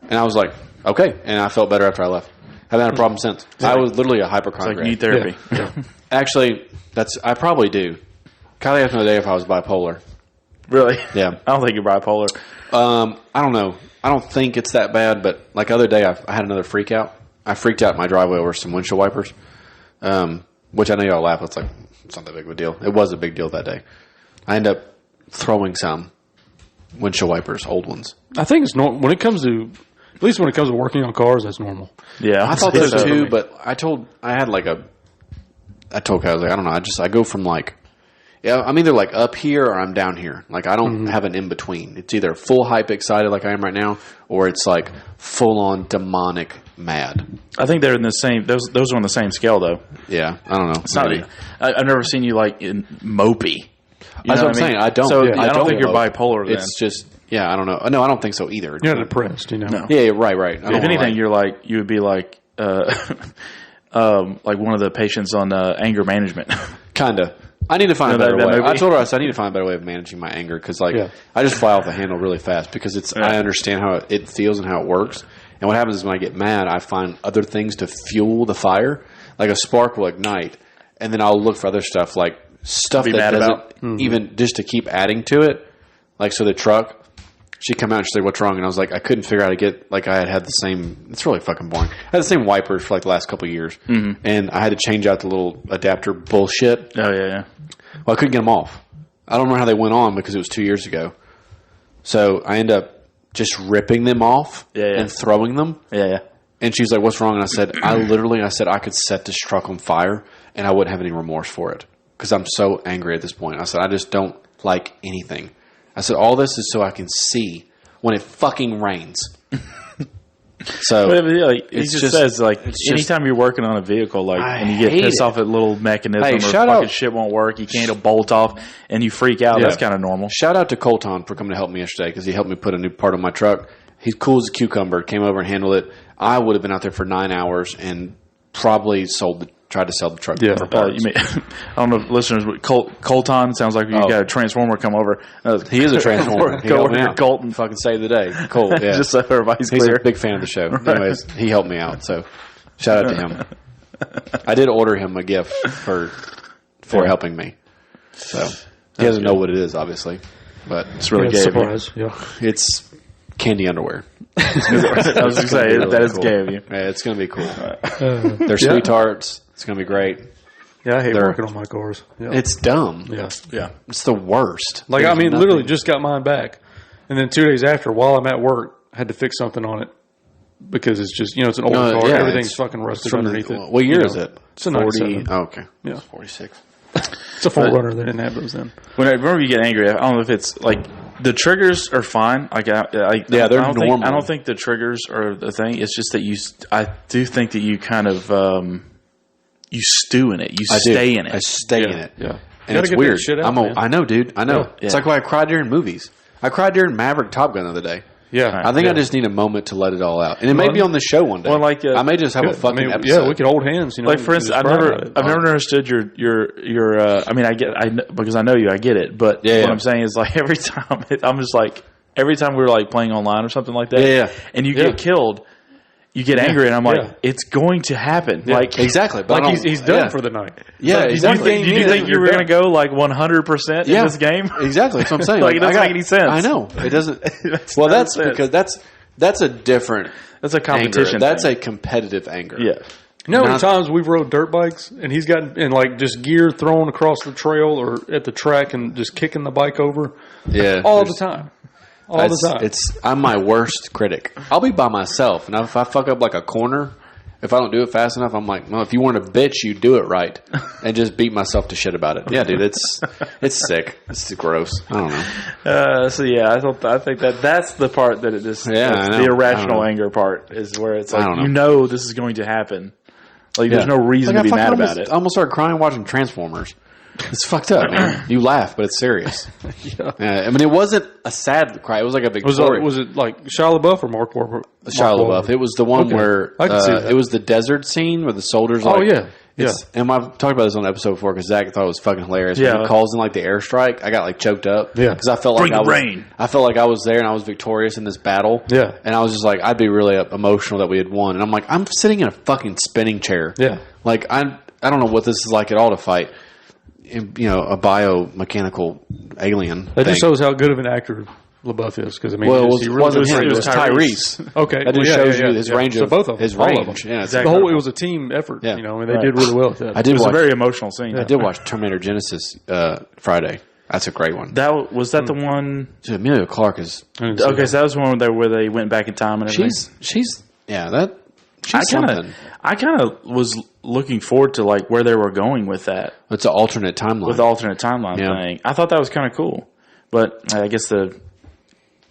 And I was like, okay. And I felt better after I left. Haven't had a problem since. I was literally a hypochondriac. It's like need therapy. Yeah. Actually, I probably do. Kylie asked me the day if I was bipolar. Really? Yeah. I don't think you're bipolar. I don't know. I don't think it's that bad, but like the other day, I had another freak out. I freaked out in my driveway over some windshield wipers, which I know y'all laugh. It's like, it's not that big of a deal. It was a big deal that day. I ended up throwing some windshield wipers, old ones. I think it's normal when it comes to, at least when it comes to working on cars, that's normal. Yeah, I thought so too, but I told Kyle, I was like, I don't know. I go from like, yeah, I'm either like up here or I'm down here. Like I don't have an in between. It's either full hype excited like I am right now, or it's like full on demonic mad. I think they're in the same. Those are on the same scale, though. Yeah, I don't know. It's not. I've never seen you like in mopey. That's what I'm saying. I don't. So Yeah, I don't think you're mope. bipolar. Then. It's just, yeah, I don't know. No, I don't think so either. You're not depressed, you know. No. Yeah, right. I don't If anything, like, you would be like one of the patients on anger management. kinda. I need to find a that- better that way. movie? I told her I need to find a better way of managing my anger because, like, I just fly off the handle really fast because I understand how it feels and how it works. And what happens is when I get mad, I find other things to fuel the fire. Like a spark will ignite, and then I'll look for other stuff, like stuff Be that mad doesn't even just to keep adding to it. Like, so the truck, she'd come out and she'd say, "What's wrong?" And I was like, I couldn't figure out how to get, like, I had the same, it's really fucking boring. I had the same wipers for like the last couple of years, and I had to change out the little adapter bullshit. Oh yeah. Well, I couldn't get them off. I don't remember how they went on because it was 2 years ago. So I ended up just ripping them off and throwing them. Yeah. And she was like, "What's wrong?" And I said, I said I could set this truck on fire and I wouldn't have any remorse for it because I'm so angry at this point. I said, I just don't like anything. I said, all this is so I can see when it fucking rains. So He just says like anytime you're working on a vehicle, like and you get pissed off at little mechanism or fucking shit won't work, you can't bolt off, and you freak out. That's kind of normal. Shout out to Colton for coming to help me yesterday because he helped me put a new part on my truck. He's cool as a cucumber. Came over and handled it. I would have been out there for 9 hours and probably tried to sell the truck. Yeah. for parts. I don't know if listeners, Colton sounds like you got a transformer come over. He is a transformer. He Go helped over me to out. Colton. Fucking save the day. Cool. Yeah. Just so everybody's He's clear. a big fan of the show. Anyways, he helped me out. So shout out to him. I did order him a gift for helping me. So he doesn't know what it is, obviously, but It's really gay of you. surprise. Yeah. it's candy underwear. I was going to say that is cool. gay of you. Yeah, it's going to be cool. They're sweethearts. It's going to be great. Yeah, I hate working on my cars. Yeah. It's dumb. Yeah. It's the worst. Like, There's I mean, nothing. literally just got mine back. And then 2 days after, while I'm at work, I had to fix something on it because it's just, it's an old car. yeah, Everything's it's fucking rusted from underneath it. What year is it? It's a 40. 97. Oh, okay. Yeah. 46. It's a 4Runner. They didn't have those then. Whenever you get angry, I don't know if it's like the triggers are fine. Like, they're normal. I don't think the triggers are the thing. It's just that I do think that you kind of you stew in it. You stay in it. I stay in it. Yeah. And it's get that weird. shit out, man. I know, dude. I know. Yeah. It's like why I cried during movies. I cried during Maverick Top Gun the other day. Yeah. I think I just need a moment to let it all out. And it may be on the show one day. Well, like, I may just have a fucking episode. Yeah, we could hold hands. Like, for instance, I've never understood your. I mean, because I know you, I get it. But what I'm saying is, like, every time every time we were like playing online or something like that, and you get killed, you get angry, and I'm like, it's going to happen. Yeah. Like, exactly. But Like he's done for the night. Yeah, Did exactly. you think you were going to go like 100% in this game? Exactly. That's what I'm saying. Like, it doesn't make any sense. I know. It doesn't. Makes well, no that's sense. because that's a different That's a competition. anger. That's thing. a competitive anger. Yeah. You know how many times we've rode dirt bikes and he's got in like just gear thrown across the trail or at the track and just kicking the bike over? Yeah. All the time. All the time. I'm my worst critic. I'll be by myself, and if I fuck up like a corner, if I don't do it fast enough, I'm like, no, if you weren't a bitch, you do it right, and just beat myself to shit about it. Yeah, dude, it's sick. It's gross. I don't know. So yeah, I think that's the part that it just the irrational anger part is where it's like this is going to happen. Like there's no reason to be mad about it. I almost started crying watching Transformers. It's fucked up, man. You laugh, but it's serious. I mean, it wasn't a sad cry. It was like a Victoria. Was it like Shia LaBeouf or Mark Wahlberg? Shia LaBeouf. It was the one where it was the desert scene where the soldiers. Oh yeah. And I've talked about this on the episode before because Zach thought it was fucking hilarious. Yeah. When he calls in like the airstrike, I got like choked up. Yeah. Because I felt like I felt like I was there and I was victorious in this battle. Yeah. And I was just like, I'd be really emotional that we had won. And I'm like, I'm sitting in a fucking spinning chair. Yeah. Like I don't know what this is like at all to fight. A biomechanical alien. That just shows how good of an actor LaBeouf is. Because I mean, it was Tyrese. Okay, that just shows you his range. So both of them, his range. Yeah, exactly. It was a team effort. Yeah. And they did really well with that. It was a very emotional scene. I did watch Terminator Genesis Friday. That's a great one. Was that the one? Dude, Emilia Clarke is okay. So that was one where they went back in time and everything. She's something. I kind of was looking forward to like where they were going with that. It's an alternate timeline. With the alternate timeline thing. I thought that was kind of cool. But I guess it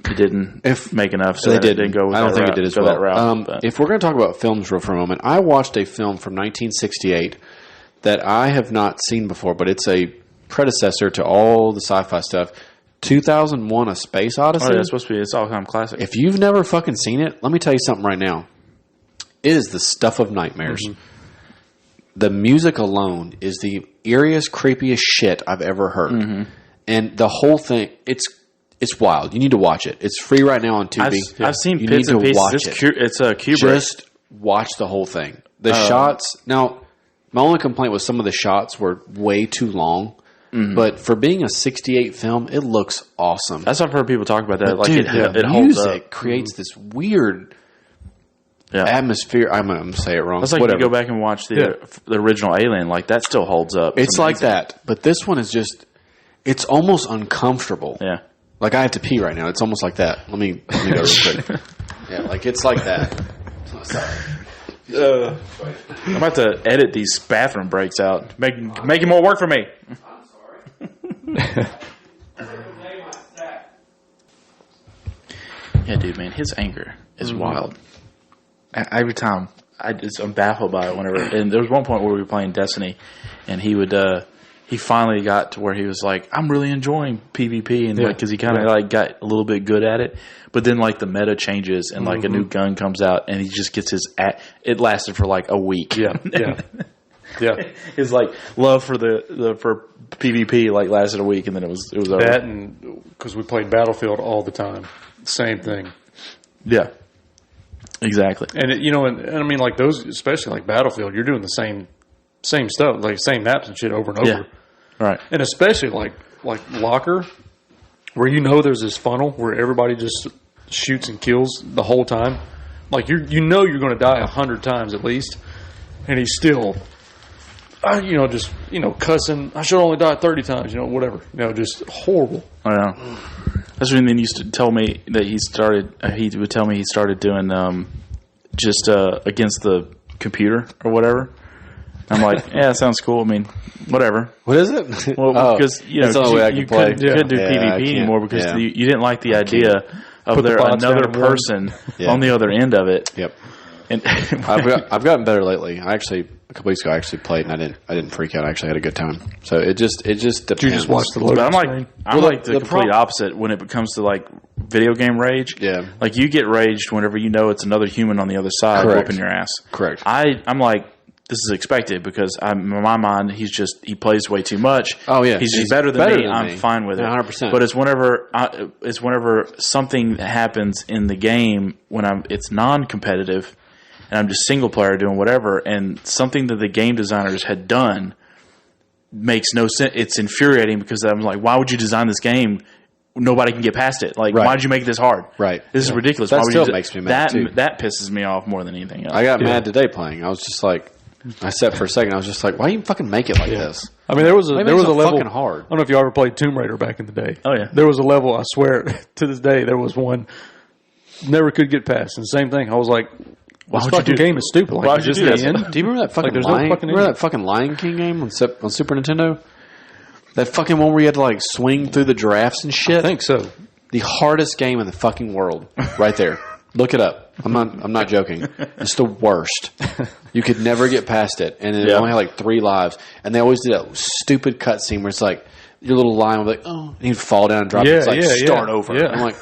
didn't make enough, so they didn't go with that route. I don't think it did as well. That route, if we're going to talk about films for a moment, I watched a film from 1968 that I have not seen before, but it's a predecessor to all the sci-fi stuff. 2001: A Space Odyssey. Oh, yeah, it's supposed to be. It's all-time classic. If you've never fucking seen it, let me tell you something right now. It is the stuff of nightmares. Mm-hmm. The music alone is the eeriest, creepiest shit I've ever heard. Mm-hmm. And the whole thing, it's wild. You need to watch it. It's free right now on Tubi. I've seen bits and pieces. It's a Kubrick. Just watch the whole thing. The shots. Now, my only complaint was some of the shots were way too long. Mm-hmm. But for being a 68 film, it looks awesome. That's what I've heard people talk about that. But like it holds up. Music creates this weird atmosphere. I'm going to say it wrong. That's like you go back and watch the original Alien. Like that still holds up. It's like that. But this one is just, it's almost uncomfortable. Yeah. Like I have to pee right now. It's almost like that. Let me go real quick. Yeah, like it's like that. Oh, sorry. I'm about to edit these bathroom breaks out. Making more work for me. I'm sorry. Yeah, dude, man, his anger is wild. Every time, I'm baffled by it. Whenever, and there was one point where we were playing Destiny, and he would. He finally got to where he was like, I'm really enjoying PvP, and because he kind of like got a little bit good at it. But then like the meta changes, and like a new gun comes out, and he just gets his. It lasted for like a week. Yeah. His like love for for PvP like lasted a week, and then it was over. That, and because we played Battlefield all the time, same thing. Yeah, exactly. And and I mean like those, especially like Battlefield, you're doing the same stuff, like same maps and shit over and over. Yeah. Right. And especially like Locker, where there's this funnel where everybody just shoots and kills the whole time. Like you're going to die 100 times at least, and he's still, just cussing. I should only die 30 times. Whatever. Just horrible. I know. That's when he used to tell me that he started. He would tell me he started doing just against the computer or whatever. I'm like, yeah, that sounds cool. I mean, whatever. What is it? Well, because you couldn't do PvP anymore because you didn't like the idea of there another person on the other end of it. Yep. And I've gotten better lately. A couple weeks ago, I actually played, and I didn't freak out. I actually had a good time. So it just depends. You just watch the loading screen. I'm like the complete opposite when it comes to like video game rage. Yeah. Like you get raged whenever it's another human on the other side whooping your ass. Correct. I'm like, this is expected because in my mind he plays way too much. Oh yeah, he's just better than me. I'm fine with it. 100%. But it's whenever something happens in the game when it's non-competitive and I'm just single player doing whatever, and something that the game designers had done makes no sense. It's infuriating because I'm like, why would you design this game? Nobody can get past it. Like, why did you make this hard? Right. This is ridiculous. That still makes me mad too. That pisses me off more than anything else. I got mad today playing. I was just like. I sat for a second. I was just like, "Why you fucking make it like this?" I mean, there was a level. Fucking hard. I don't know if you ever played Tomb Raider back in the day. Oh yeah, there was a level. I swear to this day, there was one never could get past. And the same thing. I was like, Why This would you fucking do? game is stupid. Like, Why would is you this do the that? end? Do you remember that fucking there's no Lion? fucking Remember end. that fucking Lion King game on Super Nintendo? That fucking one where you had to like swing through the giraffes and shit. I think so. The hardest game in the fucking world, right there. Look it up. I'm not joking. It's the worst. You could never get past it, and it only had like 3 lives. And they always did a stupid cutscene where it's like your little lion would be like, oh, and he'd fall down and drop. Yeah, It's like start over. yeah. I'm like,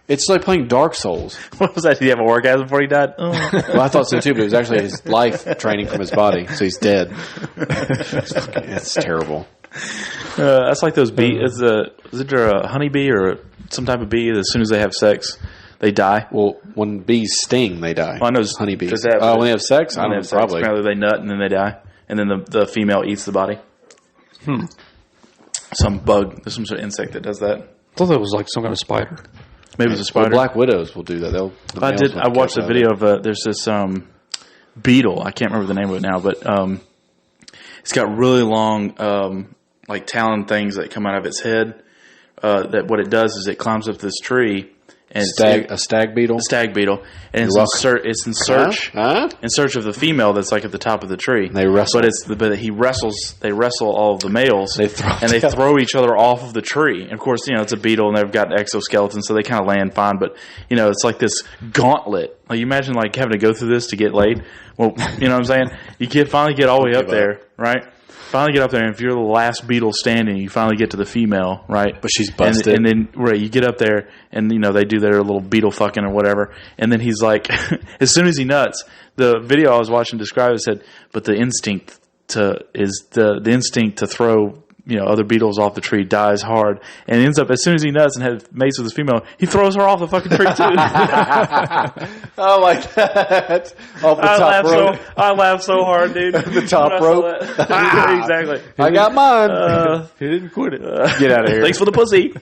it's like playing Dark Souls. What was that? Did he have a orgasm before he died? Oh. Well, I thought so too, but it was actually his life training from his body, so he's dead. It's terrible. That's like those bees. Is there a honeybee or some type of bee that as soon as they have sex, they die? Well, when bees sting, they die. Well, I know honeybees. does that- When they have sex, I When don't they know, have sex, probably. apparently they nut and then they die, and then the female eats the body. Some bug, there's some sort of insect that does that. I thought that was like some kind of spider. Maybe it's a Well, spider. Black widows will do that. I watched a video of there's this beetle. I can't remember the name of it now, but it's got really long like talon things that come out of its head. That what it does is it climbs up this tree and a stag beetle. a stag beetle, and it's in search in search of the female that's like at the top of the tree. They wrestle. But he wrestles. They wrestle all of the males. They throw they throw each other off of the tree. And of course, it's a beetle, and they've got exoskeletons, so they kind of land fine. But it's like this gauntlet. Like you imagine like having to go through this to get laid. Well, you know what I'm saying? You finally get all the way up there, right? Finally get up there, and if you're the last beetle standing, you finally get to the female, right? But she's busted. And then, you get up there, and, they do their little beetle fucking or whatever. And then he's like, as soon as he nuts, the video I was watching described it said, but the instinct to throw, other beetles off the tree dies hard. And ends up, as soon as he nuts and has mates with his female, he throws her off the fucking tree, too. Oh, like that. Off the top rope. I laughed so hard, dude. The top rope. Exactly. I got mine. He didn't quit it. Get out of here. Thanks for the pussy.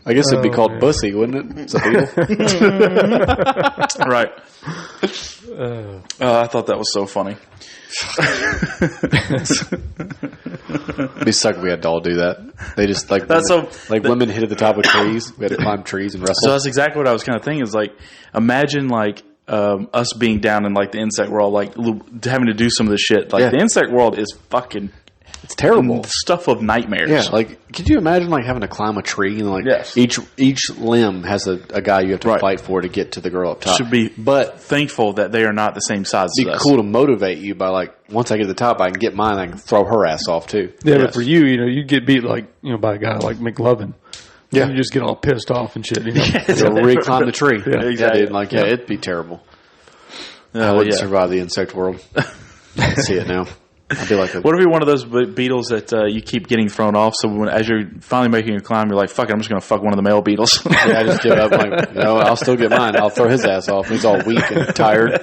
I guess it'd be called Bussy, wouldn't it? It's a beetle. Right. I thought that was so funny. It'd be suck if we had to all do that. They just like women hit at the top of trees. We had to climb trees and wrestle. So that's exactly what I was kind of thinking. Is like, imagine like us being down in like the insect world, like having to do some of this shit. Like the insect world is fucking. It's terrible. Stuff of nightmares. Yeah, like could you imagine like having to climb a tree and like Yes. each limb has a guy you have to fight for to get to the girl up top. Should be, but thankful that they are not the same size as it'd be us. cool to motivate you by like once I get to the top, I can get mine. I can throw her ass off too. Yeah, but for you get beat like by a guy like McLovin. Yeah, you just get all pissed off and shit. You'll re-climb the tree. Yeah, exactly. Dude, like it'd be terrible. I wouldn't survive the insect world. I can see it now. I'd be like, what if you're one of those beetles that you keep getting thrown off? So as you're finally making a climb, you're like, "Fuck it, I'm just going to fuck one of the male beetles." I just give up. Like, no, I'll still get mine. I'll throw his ass off. He's all weak and tired.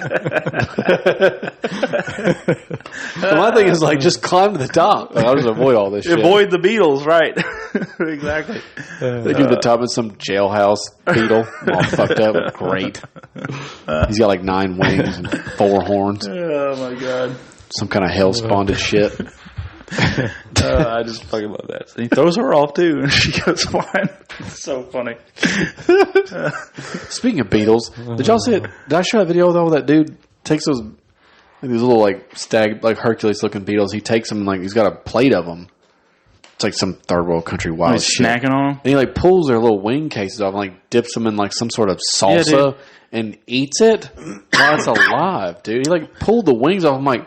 But my thing is like, just climb to the top. Like, I'll just avoid all this shit. Avoid the beetles, right? Exactly. They do the top of some jailhouse beetle, all fucked up. Great. He's got like 9 wings and 4 horns. Oh my god. Some kind of hell-spawned shit. I just fucking love that. So he throws her off too, and she goes flying. It's so funny. Speaking of beetles, did y'all see it? Did I show that video though? That dude takes these little like stag, like Hercules-looking beetles. He takes them like he's got a plate of them. It's like some third world country wild He's shit. snacking on them. And he like pulls their little wing cases off and like dips them in like some sort of salsa and eats it while it's alive, dude. He like pulled the wings off. I'm like.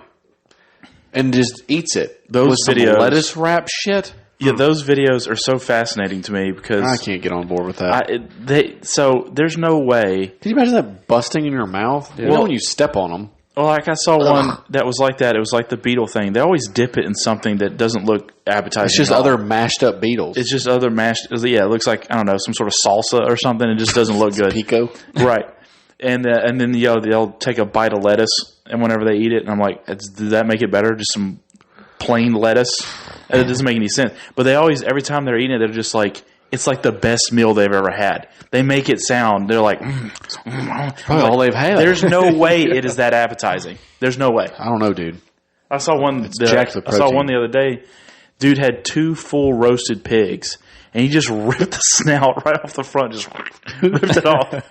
And just eats it. Those with some videos, lettuce wrap shit. Yeah, those videos are so fascinating to me because I can't get on board with that. So there's no way. Can you imagine that busting in your mouth? Yeah. Well, when you step on them. Well, like I saw one that was like that. It was like the beetle thing. They always dip it in something that doesn't look appetizing. It's just other mashed up beetles. It's just other mashed. Yeah, it looks like, I don't know, some sort of salsa or something. It just doesn't look good. Pico. Right. And then they'll take a bite of lettuce, and whenever they eat it, and I'm like, does that make it better? Just some plain lettuce? It doesn't make any sense. But they always, every time they're eating it, they're just like, it's like the best meal they've ever had. They make it sound, they're like, probably all they've had. There's no way it is that appetizing. There's no way. I don't know, dude. I saw one the other day. Dude had 2 full roasted pigs, and he just ripped the snout right off the front, just ripped it off.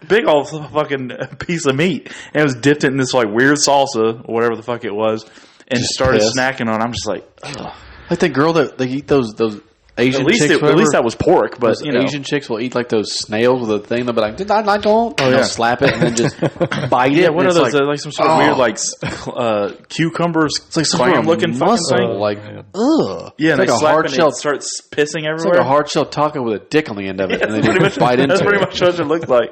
Big old fucking piece of meat. And it was dipped in this like weird salsa, or whatever the fuck it was, and just started snacking on it. I'm just like, ugh. Like the girl that they eat those Asian chicks. At least that was pork, but Asian chicks will eat like those snails with a thing. They'll be like, I don't. They'll slap it and then just bite it. Yeah, what are those? Like some sort of weird like cucumbers. It's like some looking fucking thing. Like, ugh. Yeah, and it's like a hard shell. Starts pissing everywhere. It's like a hard shell taco with a dick on the end of it, and they just bite into it. That's pretty much what it looks like.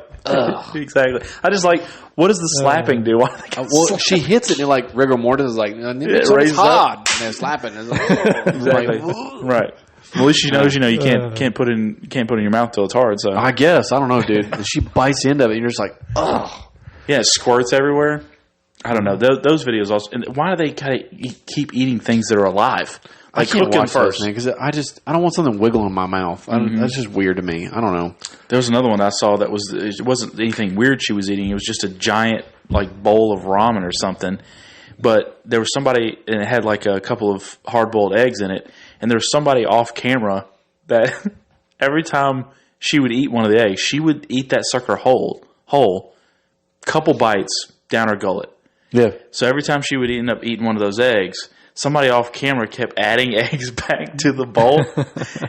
Exactly. I just like, what does the slapping do? Well, she hits it, and like rigor mortis is like, it's hard, and then slapping. It's like, exactly. Right. Well, at least she knows, you can't put it in your mouth till it's hard. So I guess I don't know, dude. She bites into it, and you're just like, ugh. Yeah, it squirts everywhere. I don't know those videos also. And why do they kind of keep eating things that are alive? Like, I can't cook them watch first, man, because I don't want something wiggling in my mouth. That's just weird to me. I don't know. There was another one I saw that it wasn't anything weird she was eating. It was just a giant like bowl of ramen or something. But there was somebody, and it had like a couple of hard-boiled eggs in it, and there was somebody off camera that every time she would eat one of the eggs, she would eat that sucker whole, couple bites down her gullet. Yeah. So every time she would end up eating one of those eggs, somebody off camera kept adding eggs back to the bowl,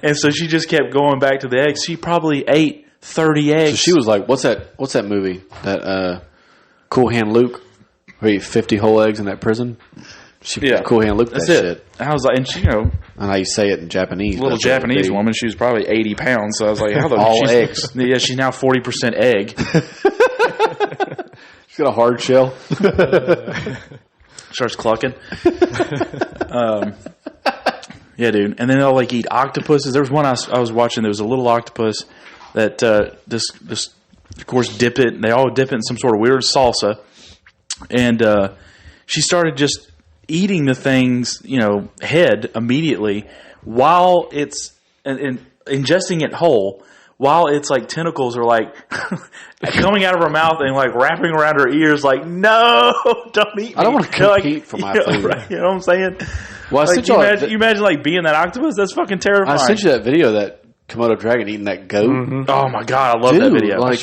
and so she just kept going back to the eggs. She probably ate 30 eggs. So she was like, "What's that movie? That Cool Hand Luke, where he ate 50 whole eggs in that prison?" Cool Hand Luke. That's shit. I was like, and she, and how you say it in Japanese. Little Japanese woman. She was probably 80 pounds. So I was like, how the all eggs? Yeah, she's now 40% egg. She's got a hard shell. Starts clucking. Yeah, dude. And then they'll like eat octopuses. There was one I was watching. There was a little octopus that this of course dip it. They all dip it in some sort of weird salsa, and she started just eating the thing's head immediately while it's and ingesting it whole. While its like tentacles are like coming out of her mouth and like wrapping around her ears, like, no, don't eat me. I don't want to compete for my food. Right, you know what I'm saying? Well, like, you imagine like being that octopus? That's fucking terrifying. I sent you that video of that Komodo dragon eating that goat. Mm-hmm. Oh my god, I love that video. Like,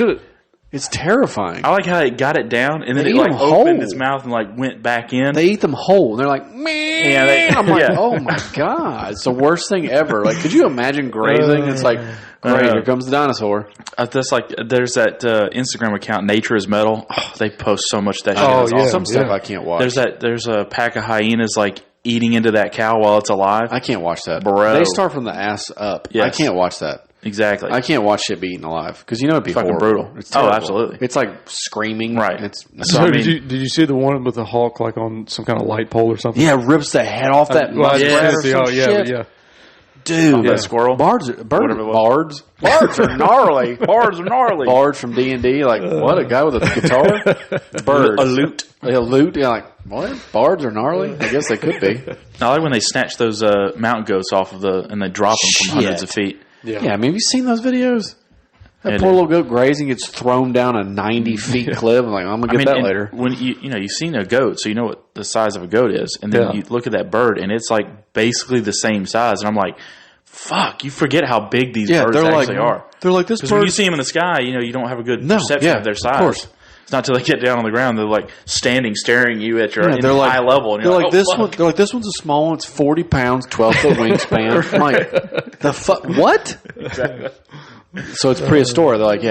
it's terrifying. I like how it got it down and then it like opened its mouth and like went back in. They eat them whole. And they're like, meh. Yeah, I'm like, oh my god, it's the worst thing ever. Like, could you imagine grazing? It's like, great, here comes the dinosaur. That's like, there's that Instagram account, Nature is Metal. Oh, they post so much that shit. Oh, yeah, some stuff I can't watch. There's a pack of hyenas like eating into that cow while it's alive. I can't watch that. Bro. They start from the ass up. Yes. I can't watch that. Exactly. I can't watch shit be eaten alive because it'd be fucking horrible. Brutal. It's terrible. Absolutely. It's like screaming. Right. So did you see the one with the hawk like on some kind of light pole or something? Yeah, rips the head off that muskrat or some shit. Yeah. Dude, that squirrel. Bards are gnarly. Bards are gnarly. Bards from D&D, like what? A guy with a guitar? Birds. A lute. A lute. Yeah, like what? Bards are gnarly. I guess they could be. I like when they snatch those mountain goats off of and they drop them from hundreds of feet. Yeah. I mean, have you seen those videos? That poor little goat grazing gets thrown down a 90 feet cliff. I'm like, I'm gonna get that later. When you've seen a goat, so you know what the size of a goat is, and then you look at that bird, and it's like basically the same size, and I'm like, fuck, you forget how big these birds actually are. They're like this. Because when you see them in the sky, you don't have a good perception of their size. Of course. It's not until they get down on the ground they're like standing, staring at you at your high level. And they're like, this one. They're like, this one's a small one. It's 40 pounds, 12-foot wingspan. I'm like, the fuck? What? Exactly. So it's prehistoric. They're like,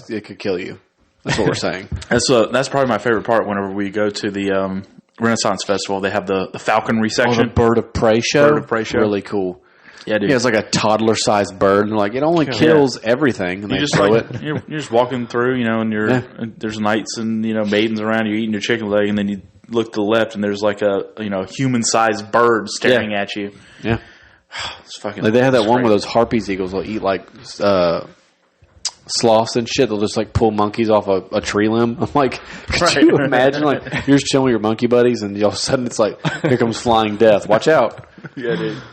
it could kill you. That's what we're saying. That's probably my favorite part. Whenever we go to the Renaissance Festival, they have the falconry section. The bird of prey show. Bird of prey show. Really cool. Yeah, dude. Yeah, it's like a toddler-sized bird, and like it only kills everything. And you're just walking through, and there's knights and maidens around. You're eating your chicken leg, and then you look to the left, and there's like a human-sized bird staring at you. Yeah, it's fucking. Like they have that one where those harpies eagles will eat like sloths and shit. They'll just like pull monkeys off a tree limb. I'm like, could you imagine like you're just chilling with your monkey buddies, and all of a sudden it's like, here comes flying death. Watch out. Yeah, dude.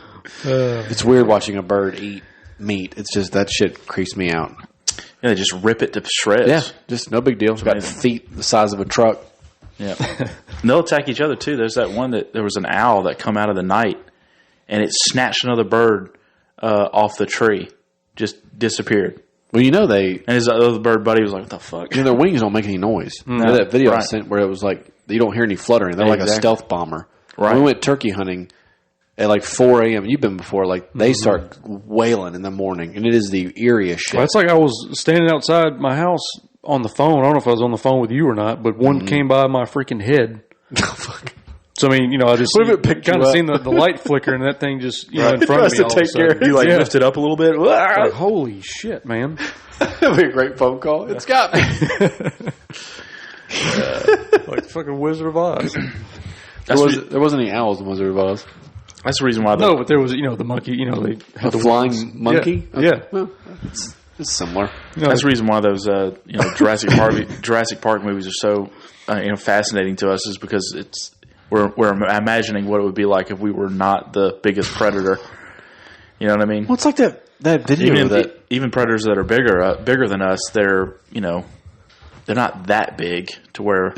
It's weird watching a bird eat meat. It's just that shit creeps me out. Yeah, they just rip it to shreds. Yeah, just no big deal. It's got feet the size of a truck. Yeah, and they'll attack each other too. There's that one that there was an owl that come out of the night, and it snatched another bird off the tree, just disappeared. Well, And his other bird buddy was like, "What the fuck?" their wings don't make any noise. No, That video I right. sent where it was like you don't hear any fluttering. They're like a stealth bomber. Right. When we went turkey hunting at like 4 a.m. You've been before. Like they start wailing in the morning, and it is the eeriest shit. Well, it's like I was standing outside my house on the phone. I don't know if I was on the phone with you or not, but one came by my freaking head. So, I mean, I just What if it picked kind you of up? seen the light flicker and that thing just in front of me all of a sudden. You lift it up a little bit. Like, holy shit, man. That'd be a great phone call. It's got me. Like fucking Wizard of Oz. There wasn't any owls in Wizard of Oz. That's the reason why. No, but there was, the monkey, they had The the flying wings. monkey? Yeah. Okay. Well, it's similar. That's the reason why those Jurassic Park movies are so fascinating to us, is because we're imagining what it would be like if we were not the biggest predator. You know what I mean? Well, it's like that video Even predators that are bigger than us, they're not that big to where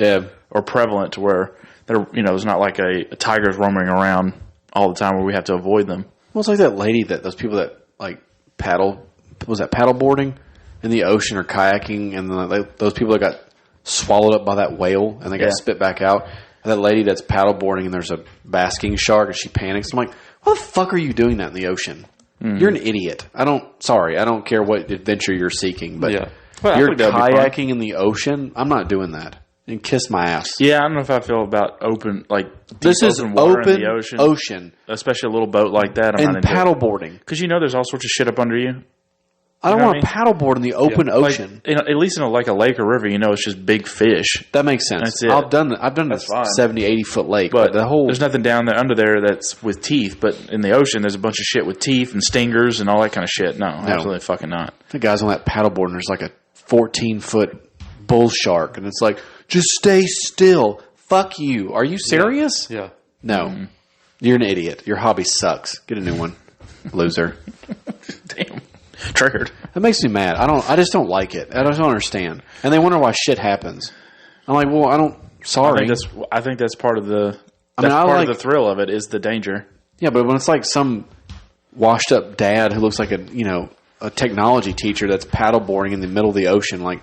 or prevalent to where they're it's not like a tiger's roaming around all the time where we have to avoid them. Well, it's like that lady those people that like paddleboarding in the ocean or kayaking, and then those people that got swallowed up by that whale and they got spit back out. And that lady that's paddleboarding and there's a basking shark and she panics. I'm like, why the fuck are you doing that in the ocean? Mm-hmm. You're an idiot. I don't care what adventure you're seeking, but you're kayaking in the ocean. I'm not doing that. And kiss my ass. Yeah, I don't know if I feel about open, like deep this is open water open in the ocean, especially a little boat like that. I'm and paddleboarding, because there's all sorts of shit up under you. I don't want to paddleboard in the open ocean. Like, at least in like a lake or river, it's just big fish. That makes sense. That's it. I've done this 70, 80 foot lake, but there's nothing down there under there that's with teeth. But in the ocean, there's a bunch of shit with teeth and stingers and all that kind of shit. No, absolutely fucking not. The guys on that paddleboard, and there's like a 14-foot bull shark, and it's like, just stay still. Fuck you. Are you serious? Yeah. No. Mm-hmm. You're an idiot. Your hobby sucks. Get a new one, loser. Damn. Triggered. That makes me mad. I just don't like it. I just don't understand. And they wonder why shit happens. I'm like, well, sorry. I think that's part of the part of the thrill of it is the danger. Yeah, but when it's like some washed up dad who looks like a technology teacher that's paddleboarding in the middle of the ocean, like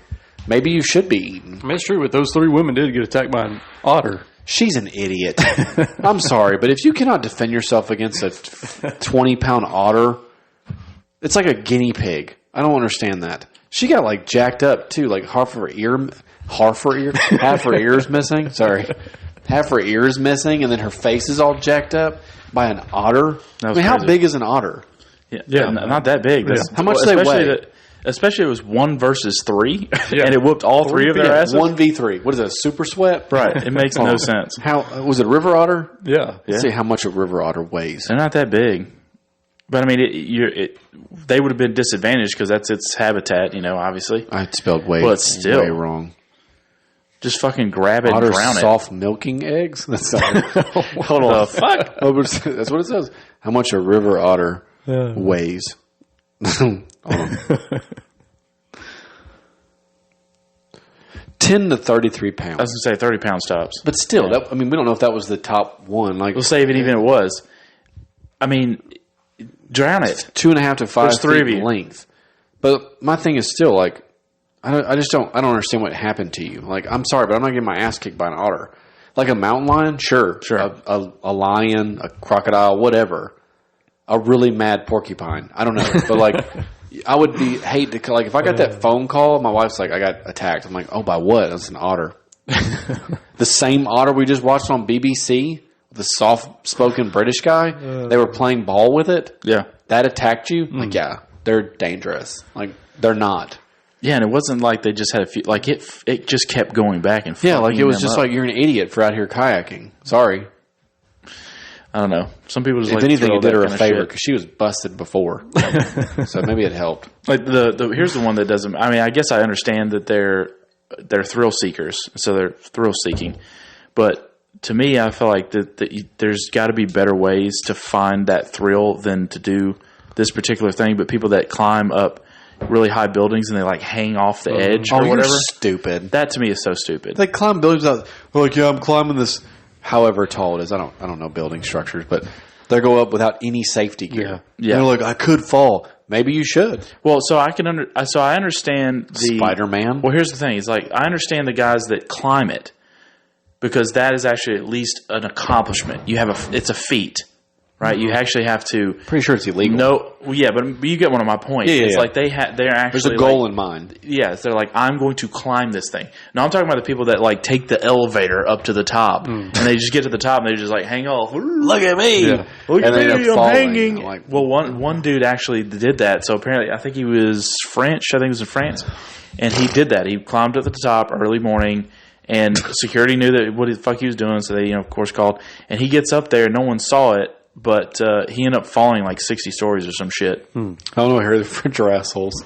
maybe you should be eaten. I mean, it's true, but those 3 women did get attacked by an otter. She's an idiot. I'm sorry, but if you cannot defend yourself against a 20-pound otter, it's like a guinea pig. I don't understand that. She got like jacked up too, like half her ears missing. Sorry, half her ears missing, and then her face is all jacked up by an otter. I mean, how big is an otter? Yeah, not that big. Yeah. How much do they weigh? Especially it was 1 versus 3, and it whooped all 3 of their asses. 1v3. What is it? A super sweat? Right. It makes no sense. How was it? A river otter? Yeah. Let's see how much a river otter weighs. They're not that big, but I mean, they would have been disadvantaged because that's its habitat. Obviously. I spelled way. Well, it's still way wrong. Just fucking grab it Otters and drown it. Soft milking eggs. That's not Hold on. The fuck? That's what it says. How much a river otter weighs. Hold on. 10 to 33 pounds. I was going to say 30 pound stops. But still, we don't know if that was the top one. Like, we'll say even it was. I mean, drown it. 2.5 to 5 There's 3 feet of you. in length. But my thing is still like, I don't understand what happened to you. Like, I'm sorry, but I'm not getting my ass kicked by an otter. Like a mountain lion, sure. A lion, a crocodile, whatever. A really mad porcupine. I don't know, but like, I would hate to like if I got that phone call. My wife's like, I got attacked. I'm like, oh, by what? That's an otter. The same otter we just watched on BBC. The soft-spoken British guy. They were playing ball with it. Yeah, that attacked you. Like, yeah, they're dangerous. Like, they're not. Yeah, and it wasn't like they just had a few. Like it just kept going back and yeah, like it was just like you're an idiot for out here kayaking. Sorry. I don't know. Some people just if like anything, to it did her a kind of favor because she was busted before, so maybe it helped. Like here's the one that doesn't. I mean, I guess I understand that they're thrill seekers, so they're thrill seeking. But to me, I feel like that there's got to be better ways to find that thrill than to do this particular thing. But people that climb up really high buildings and they like hang off the edge or whatever, you're stupid. That to me is so stupid. They climb buildings out. They're like, yeah, I'm climbing this. However tall it is, I don't know building structures, but they go up without any safety gear. Yeah. They're like, I could fall. maybe you should. Well, so I understand the Spider-Man. Well, here's the thing: it's like I understand the guys that climb it because that is actually at least an accomplishment. It's a feat, right? You actually have to. Pretty sure it's illegal. No, well, yeah, but you get one of my points. Yeah, it's yeah. like they're actually. There's a goal in mind. Yes, they're like, I'm going to climb this thing. Now I'm talking about the people that like take the elevator up to the top, and they just get to the top and they just like hang off. Look at me. Yeah. Look at And they end me, up I'm falling. hanging. I'm like, Well, one dude actually did that. So apparently, I think he was French. I think he was in France, and he did that. He climbed up to the top early morning, and security knew that what the fuck he was doing. So they, of course, called. And he gets up there, no one saw it, but he ended up falling like 60 stories or some shit. I don't know. I heard the French are assholes.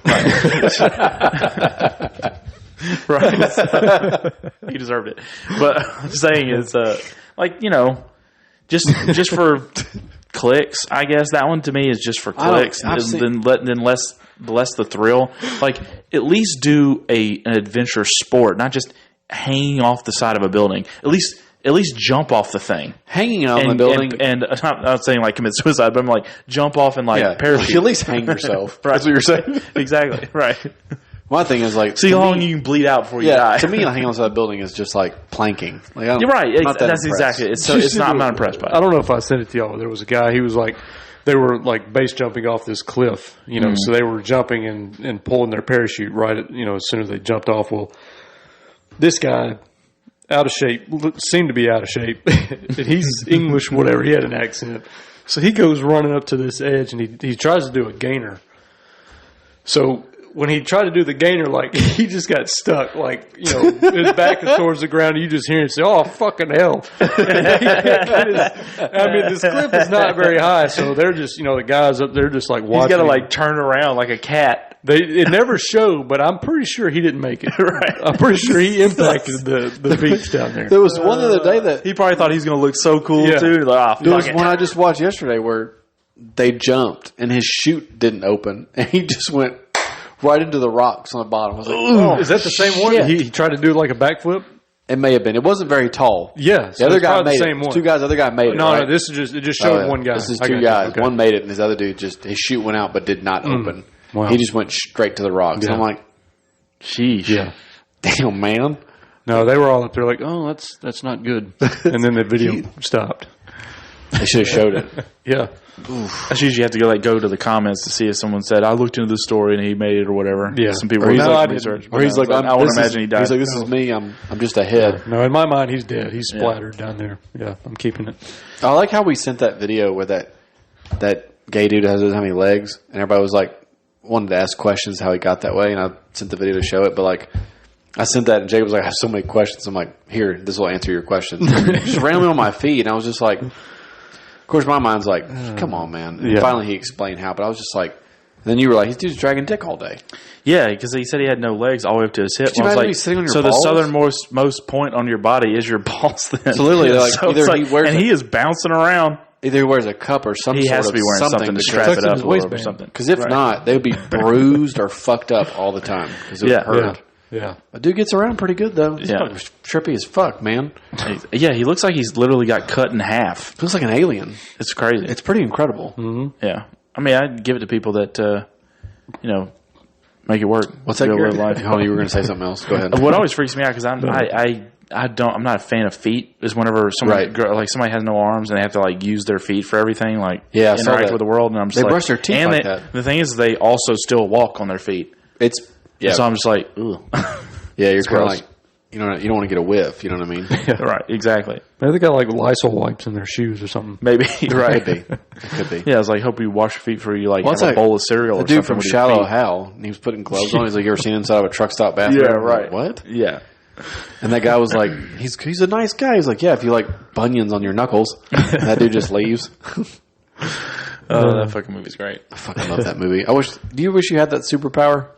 Right? He deserved it. But I'm saying is, like, just for clicks, I guess that one to me is just for clicks. Then less the thrill. Like, at least do an adventure sport, not just hanging off the side of a building. At least jump off the thing. Hanging on the building. And I'm not saying like commit suicide, but I'm like jump off and like parachute. You at least hang yourself. Right. That's what you're saying. Exactly. Right. My thing is like, See how long you can bleed out before you die. To me, hanging on the side of the building is just like planking. Like, You're right. I'm not that That's impressed. exactly it. I'm not impressed by it. I don't know if I sent it to y'all. There was a guy. He was like, they were like base jumping off this cliff. So they were jumping and pulling their parachute right at, as soon as they jumped off. Well, this guy, out of shape, seemed to be out of shape. And he's English, whatever. He had an accent. So he goes running up to this edge and he tries to do a gainer. So when he tried to do the gainer, like, he just got stuck, like, his back is towards the ground. You just hear him say, "Oh, fucking hell." This cliff is not very high, so they're just, the guys up there just like watching. He's got to him. like turn around like a cat. It never showed, but I'm pretty sure he didn't make it. Right. I'm pretty sure he impacted the beach down there. There was one the other day that He probably thought he was going to look so cool Yeah. too. Like, there was fuck it. one I just watched yesterday where they jumped and his chute didn't open and he just went right into the rocks on the bottom. I was like, oh, Is that the same one? shit. He tried to do like a backflip? It may have been. It wasn't very tall. Yeah. The other guy the made same it. one. Two guys. The other guy made it. No, right? no, it just showed Oh, yeah. one guy. This is I two got you. guys. Okay. One made it, and his other dude his chute went out, but did not open. Wow. He just went straight to the rocks. Yeah. And I'm like, Sheesh. Yeah. damn, man. No, they were all up there like, "Oh, that's not good," and then the video stopped. They should have showed it. Yeah. That's usually you have to go to the comments to see if someone said, "I looked into the story and he made it" or whatever. Yeah. Some people Or he's were like, like I research. Or he's like, I would this imagine is, he died. He's like, this is me. I'm just ahead. No, in my mind, he's dead. He's splattered down there. Yeah, I'm keeping it. I like how we sent that video where that gay dude doesn't have any legs, and everybody was like wanted to ask questions how he got that way, and I sent the video to show it. But like, I sent that, and Jacob was like, "I have so many questions." I'm like, "Here, this will answer your questions." Just randomly on my feed, and I was just like, of course, my mind's like, "Come on, man." And Yeah. finally, he explained how, but I was just like, and then you were like, "This dude's dragging dick all day." Yeah, because he said he had no legs all the way up to his hip. Could you I was imagine like, me sitting on your so balls? the southernmost point on your body is your balls. Then So literally, like, So either it's he wears and a- he is bouncing around. Either he wears a cup or some He sort has of to be wearing something to strap tucks it in up his a little or waistband. something. Because if not, they would be bruised or fucked up all the time. Because it would Yeah. hurt. Yeah. A dude gets around pretty good though. He's Yeah. fucking trippy as fuck, man. Yeah, he looks like he's literally got cut in half. Looks like an alien. It's crazy. It's pretty incredible. Yeah, I mean, I'd give it to people that make it work. What's that? Go Your live life. Oh, you were going to say something else. Go ahead. What always freaks me out because I'm not a fan of feet. Is whenever somebody Right. somebody has no arms and they have to like use their feet for everything, like Yeah, I saw interact that. with the world, and I'm just They like, brush their teeth and like they- that. The thing is, they also still walk on their feet. It's So I'm just like, ugh. yeah. You're kind of gross. like you don't want to get a whiff. You know what I mean? Right, exactly. Maybe they got like Lysol wipes in their shoes or something. Maybe right. Could be. It could be. Yeah, I was like, hope you wash your feet before you like What's have a that- bowl of cereal. The or dude something from with your Shallow feet. Hal, and he was putting gloves on. He's like, "You ever seen inside of a truck stop bathroom?" Yeah, I'm right. like, what? Yeah. And that guy was like, "He's a nice guy." He's like, "Yeah, if you like bunions on your knuckles." And that dude just leaves. Oh, that fucking movie's great. I fucking love that movie. Do you wish you had that superpower?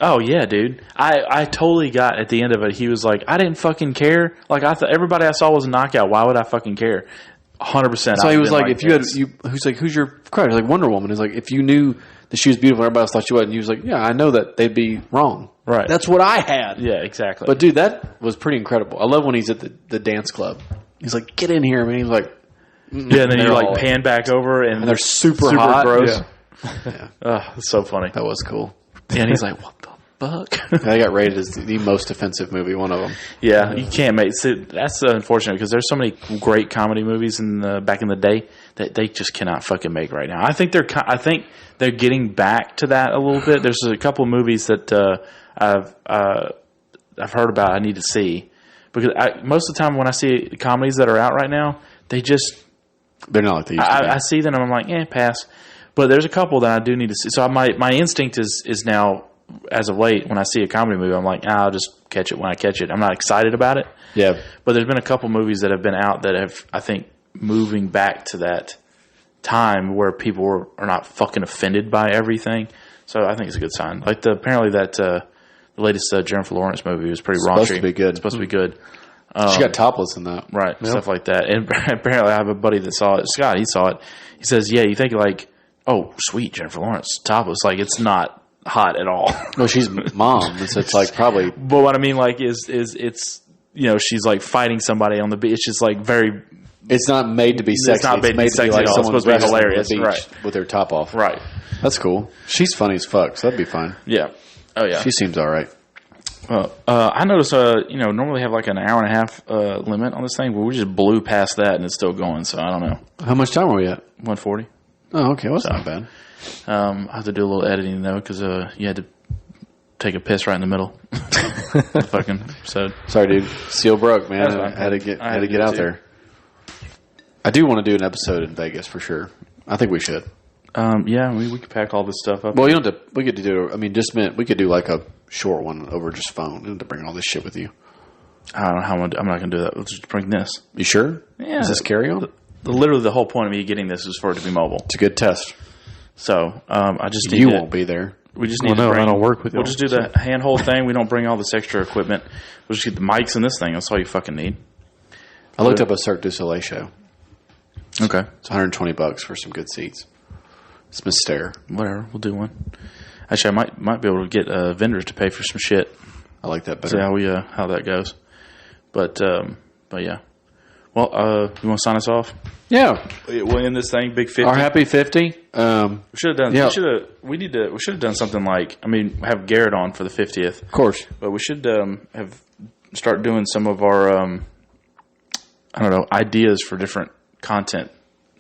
Oh yeah, dude. I totally got at the end of it. He was like, I didn't fucking care. Like I thought everybody I saw was a knockout. Why would I fucking care? 100%. So he was like, if you had, who's like, who's your crush? Like Wonder Woman. He's like, if you knew that she was beautiful, everybody else thought she was, and he was like, yeah, I know that they'd be wrong. Right. That's what I had. Yeah, exactly. But dude, that was pretty incredible. I love when he's at the dance club. He's like, get in here, man. He's like, yeah, and then they're you all like pan back over and they're super hot. gross. Yeah. It's so funny. That was cool. Yeah, and he's like, what the fuck? They got rated as the most offensive movie, one of them. Yeah, you can't make that's unfortunate because there's so many great comedy movies back in the day that they just cannot fucking make right now. I think they're getting back to that a little bit. There's a couple of movies that I've heard about. I need to see because most of the time when I see comedies that are out right now, they're not like they used to be. I see them and I'm like, pass. But there's a couple that I do need to see. So my instinct is now, as of late, when I see a comedy movie, I'm like, I'll just catch it when I catch it. I'm not excited about it. Yeah. But there's been a couple movies that have been out that have, I think, moving back to that time where people are not fucking offended by everything. So I think it's a good sign. Like apparently the latest Jennifer Lawrence movie was pretty raunchy. Supposed to be good. It's supposed to be good. She got topless in that. Right, stuff like that. And apparently I have a buddy that saw it. Scott, he saw it. He says, yeah, you think like, oh, sweet, Jennifer Lawrence, topless. Like, it's not hot at all. Well, she's mom, so it's like probably. But what I mean, like, is it's, she's like fighting somebody on the beach. It's just like very. It's not made to be sexy. It's not made to be sexy like at all. It's supposed to be hilarious. Right. With her top off. Right. That's cool. She's funny as fuck, so that'd be fine. Yeah. Oh, yeah. She seems all right. I noticed, normally have like an hour and a half limit on this thing, but we just blew past that and it's still going, so I don't know. How much time are we at? 140. Oh, okay. Well, that's not bad. I have to do a little editing, though, because you had to take a piss right in the middle. Fucking episode. Sorry, dude. Seal broke, man. I had to get out there. I do want to do an episode in Vegas for sure. I think we should. Yeah, we could pack all this stuff up. Well, you don't have to. We could do. I mean, we could do like a short one over just phone. You don't have to bring all this shit with you. I don't know how I'm not going to do that. Let's just bring this. You sure? Yeah. Is this carry on? Literally, the whole point of me getting this is for it to be mobile. It's a good test. So I just need you won't be there. We just need to bring. I don't work with you. We'll just do the handhold thing. We don't bring all this extra equipment. We'll just get the mics and this thing. That's all you fucking need. I looked up a Cirque du Soleil show. Okay. It's $120 for some good seats. It's Mystère. Whatever. We'll do one. Actually, I might be able to get vendors to pay for some shit. I like that better. See how that goes. But yeah. Well, you want to sign us off? Yeah. We'll end this thing. Big 50. Our happy 50. We should have done. Yeah. We should have done something like. I mean, have Garrett on for the 50th. Of course. But we should start doing some of our I don't know, ideas for different content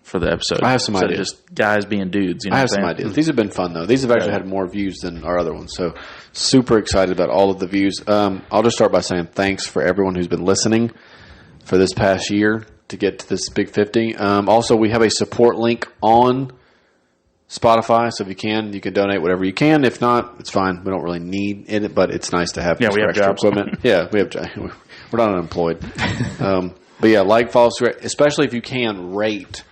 for the episode. I have some ideas. Just guys being dudes. I have some ideas. These have been fun though. These have actually had more views than our other ones. So super excited about all of the views. I'll just start by saying thanks for everyone who's been listening for this past year to get to this big 50. Also, we have a support link on Spotify, so if you can donate whatever you can. If not, it's fine. We don't really need it, but it's nice to have we have extra jobs. equipment. Yeah, we have jobs. We're not unemployed. But yeah, follow, especially if you can rate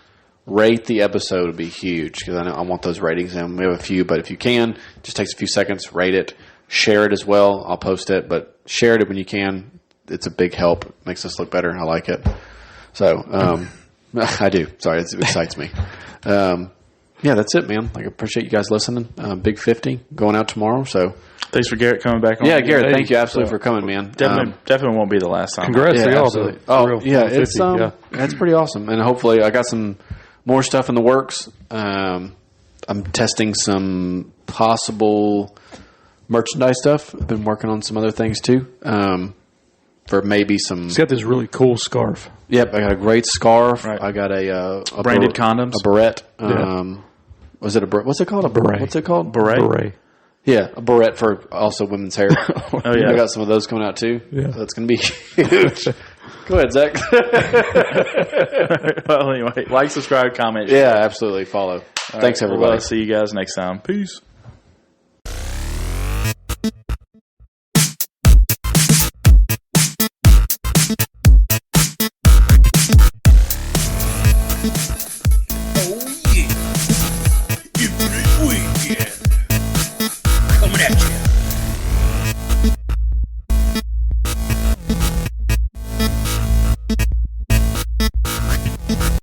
the episode would be huge because I want those ratings in. We have a few, but if you can, just takes a few seconds, rate it, share it as well. I'll post it, but share it when you can. It's a big help. It makes us look better. I like it. So, I do. Sorry, it excites me. Yeah, that's it, man. I appreciate you guys listening. Big 50 going out tomorrow. So thanks for Garrett coming back on. Yeah, Garrett, thank you absolutely for coming, man. Definitely won't be the last time. Congrats to y'all. Absolutely. It's that's pretty awesome. And hopefully I got some more stuff in the works. I'm testing some possible merchandise stuff. I've been working on some other things too. For maybe some. He's got this really cool scarf. Yep, I got a great scarf. Right. I got a branded condoms. A barrette. Was it a barrette? What's it called? A beret. What's it called? Beret. Yeah, a barrette for also women's hair. Oh yeah, I got some of those coming out too. Yeah, that's going to be huge. Go ahead, Zach. Well, anyway, like, subscribe, comment. Yeah, absolutely. Follow. Thanks, everybody. We'll see you guys next time. Peace.